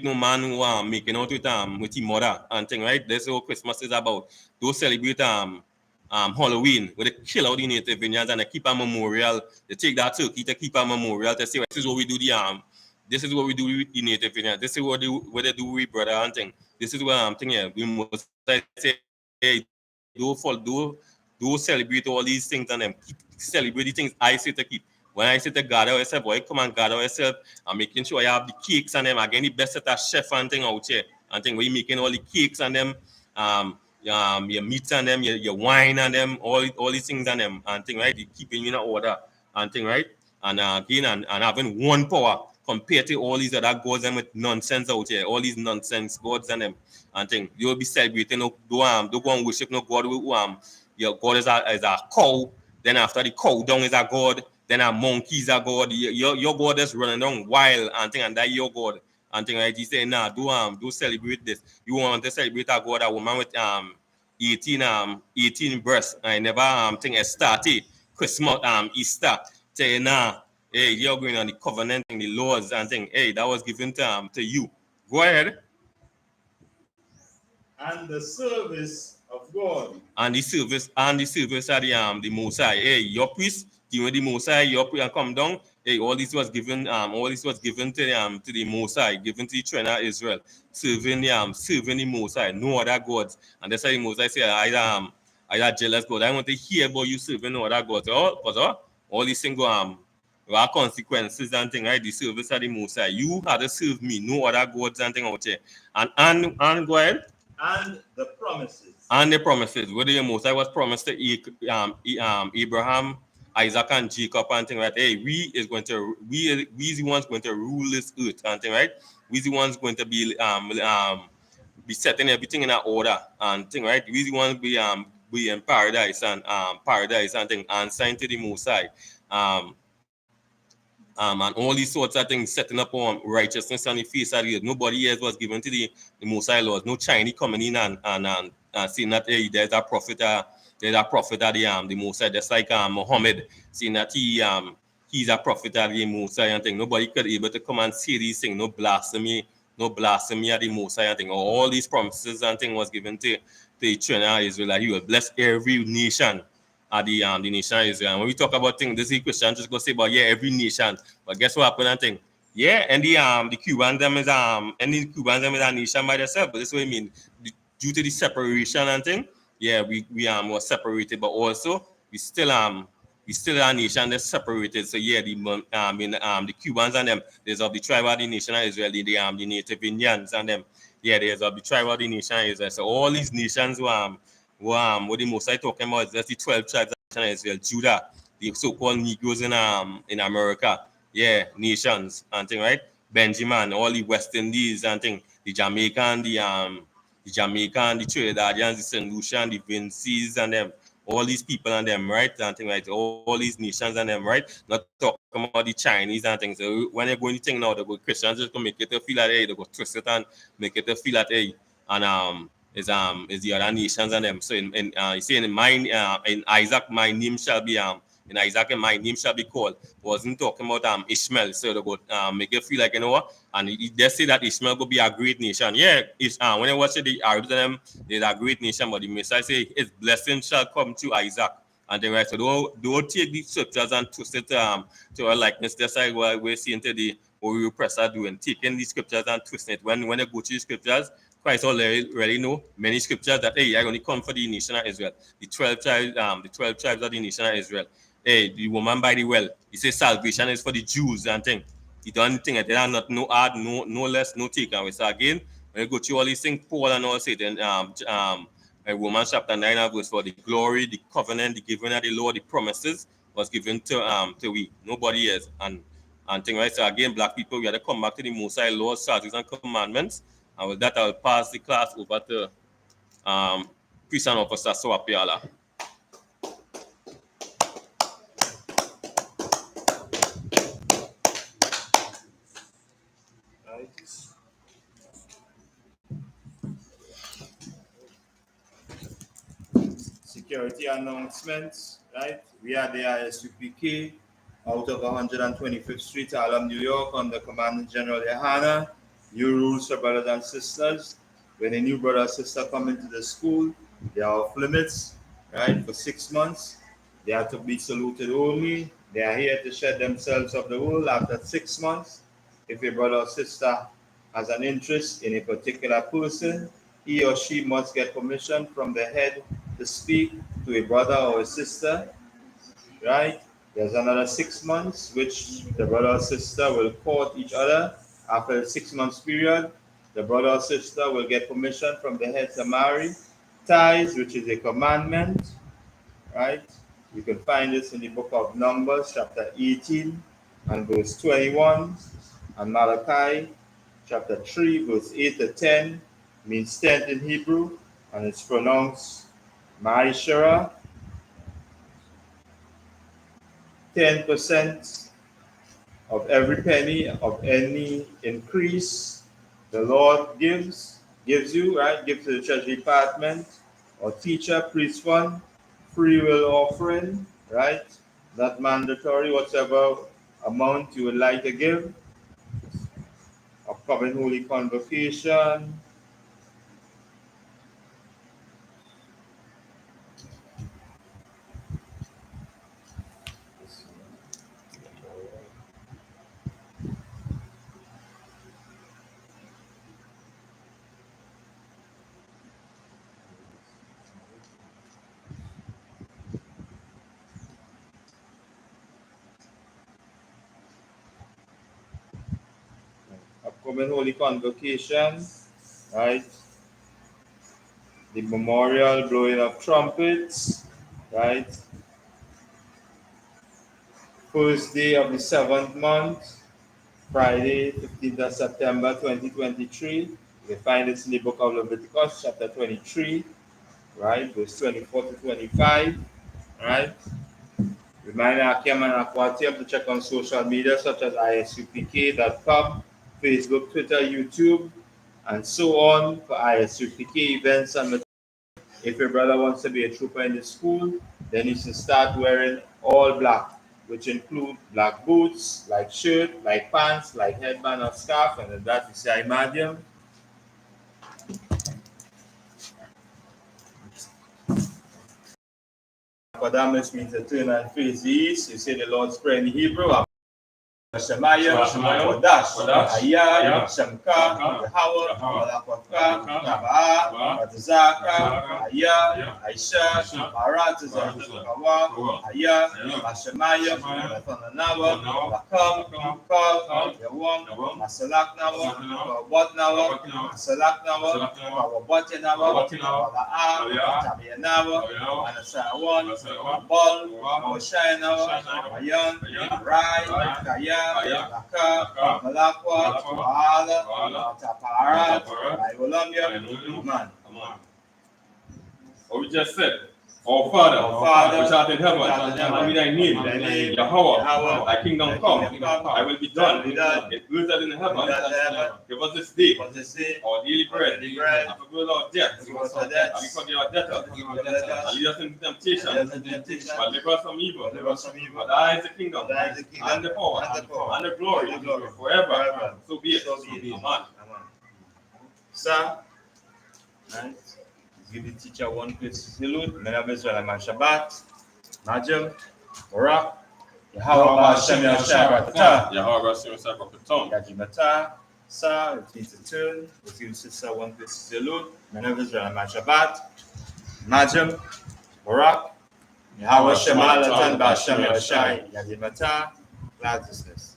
no man who making out with his mother and thing, right? That's what Christmas is about. Don't celebrate Halloween where they kill out the native Indians and they keep a memorial. They take that turkey to keep a memorial to say this is what we do this is what we do with the native Indians. This is what they do with brother and thing. This is what I'm thinking. We must say, hey, do celebrate all these things and them keep celebrate the things I say to keep. When I say to gather yourself, boy, come and gather yourself and making sure you have the cakes and them. Again, the best set of chef and thing out here. And thing where you making all the cakes and them, your meats and them, your wine and them, all these things and them and thing, right? You keeping you in order and thing, right? And again, and having one power compared to all these other gods and with nonsense out here, all these nonsense gods and them and thing. You'll be celebrating, don't go and worship no god who your god is a cow. Then after the cow down is a god. Then a monkey is a god. Your god is running down wild and thing, and that your god and thing. Right? You say, nah, do celebrate this. You want to celebrate a god, a woman with 18 breasts. I never think it started Christmas Easter. Say nah, hey, you're going on the covenant and the laws and thing. Hey, that was given to you. Go ahead. And the service of God. And the service of the Most High. Hey, your priest, the Most High, your priest come down. Hey, all this was given to the Most High, given to the children of Israel, serving the Most High, no other gods. And that's why the Most High say, I am jealous God. I want to hear about you serving no other gods. All these things there are consequences and things, right? The service of the Most High. You had to serve me, no other gods and things out there. And go ahead. And the promises. And the promises, whether the Most High was promised to Abraham, Isaac, and Jacob, and thing, right? Hey, we the ones going to rule this earth, and thing, right? We the ones going to be setting everything in order, and thing, right? We the ones be in paradise and thing, and sign to the Most High, and all these sorts of things, setting up on righteousness on the face of the earth. Nobody else was given to the Most High laws. No Chinese coming in and saying that hey, there's a prophet of the Most High. Just like Muhammad saying that he's a prophet of the Most High and thing. Nobody could able to come and say these things. No blasphemy at the Most High and thing. All these promises and thing was given to the children of Israel. That he will bless every nation at the nation of Israel. And when we talk about things, this is Christian just go say, but yeah, every nation. But guess what happened and thing? Yeah, and the Cubans them is a nation by themselves. But this is what I mean. Due to the separation and thing, yeah, we was separated, but also we still a nation that's separated. So yeah, the Cubans and them, there's of the tribe of the nation of Israel, the native Indians and them, yeah, there's of the tribe of the nation of Israel. So all these nations what the Most High talking about is just the 12 tribes of Israel, Judah, the so-called Negroes in America, yeah, nations and thing, right? Benjamin, all the West Indies and thing, the Jamaican, the Trinidadians, the St. Lucian, the Vincies and them, all these people and them, right? And thing, right? All these nations and them, right? Not talking about the Chinese and things. So when they're going to think now, the Christians just gonna make it to feel that hey, they go twist it and make it to feel that hey, and is the other nations and them. So you see in mine in Isaac, my name shall be in Isaac and my name shall be called. Wasn't talking about Ishmael. So they go make it feel like you know what, and they say that Ishmael will be a great nation. Yeah, it's when I watch it, the Arabs and them, they're a great nation, but the Messiah say his blessing shall come to Isaac. And then right, so don't take these scriptures and twist it to our likeness. That's like what we're seeing today, what we press are doing, taking these scriptures and twisting it. When they go to the scriptures, Christ already know many scriptures that hey, I'm going to come for the nation of Israel, the 12 tribes of the nation of Israel. Hey, the woman by the well, he says salvation is for the Jews and thing. He don't think that there are not no add, no less, no take away. So again, when you go to all these things, Paul and all say then Romans chapter 9 and verse 4, the glory, the covenant, the giving of the law, the promises was given to we. Nobody else. And thing right. So again, black people, we have to come back to the Most High laws, statutes, and commandments. And with that, I'll pass the class over to Priest and Officer Soapiala. Right. Security announcements, right? We are the I.S.U.P.K out of 125th Street, Harlem, New York, under Commandant General Yohanna. New rules for brothers and sisters. When a new brother or sister come into the school, they are off limits, right? For 6 months, they have to be saluted only. They are here to shed themselves of the world after 6 months. If a brother or sister has an interest in a particular person, he or she must get permission from the head to speak to a brother or a sister, right? There's another 6 months which the brother or sister will court each other. After the 6 months period, the brother or sister will get permission from the head to marry. Tithes, which is a commandment, right? You can find this in the book of Numbers, chapter 18 and verse 21, and Malachi, chapter 3, verse 8 to 10, means tenth in Hebrew, and it's pronounced Ma'ishara. 10% of every penny of any increase the Lord gives you, right? Give to the Treasury Department or teacher, priest fund, free will offering, right? Not mandatory, whatever amount you would like to give. Upcoming Holy Convocation, Common Holy Convocation, right? The memorial blowing of trumpets, right? First day of the 7th month, Friday, 15th of September 2023. We find this in the book of Leviticus, chapter 23, right? Verse 24 to 25, right? Remind Akim and Aquatium to check on social media such as ISUPK.com, Facebook, Twitter, YouTube, and so on for I.S.U.P.K events. And if your brother wants to be a trooper in the school, then you should start wearing all black, which include black boots, like shirt, like pants, like headband or scarf, and that is I medium. Adamus means to turn and face the east. You say the Lord's Prayer in Hebrew. Shemaya, Wadash, Aya, Shemka, Yahweh, Malakwaka, Naba, Batazaka, Aya, Aisha, Marat, Kawa, Aya, Shemaya, Nathanawa, Lakam, Kal, Yawam, Masalak Nawa, Wat Nawa, Masalak Nawa, Wabotinawa, Wala, Tabianawa, Anasawan, Bol, Moshayanawa, Ayan, Rai, Kaya, Laka, Malakwa, Wala, Taparat, Aman. What we just said. Our Father, which art in heaven, hallowed be thy name. Yahweh, thy kingdom come, thy will be done. It is as in heaven. Give us this day our daily bread, and forgive our debts, and we forgive our debtors. And lead us into temptation, but deliver us from evil. For thine is the kingdom, and the power, and the glory, forever. So be it. Amen. Sir, right? Give the teacher one quick salute. Men of Israel, man Shabbat, Najim, Barak, Yahweh Hashem Yahshua, Yahweh Hashem Yahshua, Yajimata, Sa, it means to turn. We'll give sister one quick salute. Men of Israel, man Shabbat, Najim, Barak, Yahweh Hashem Yahshua, Yajimata, righteousness.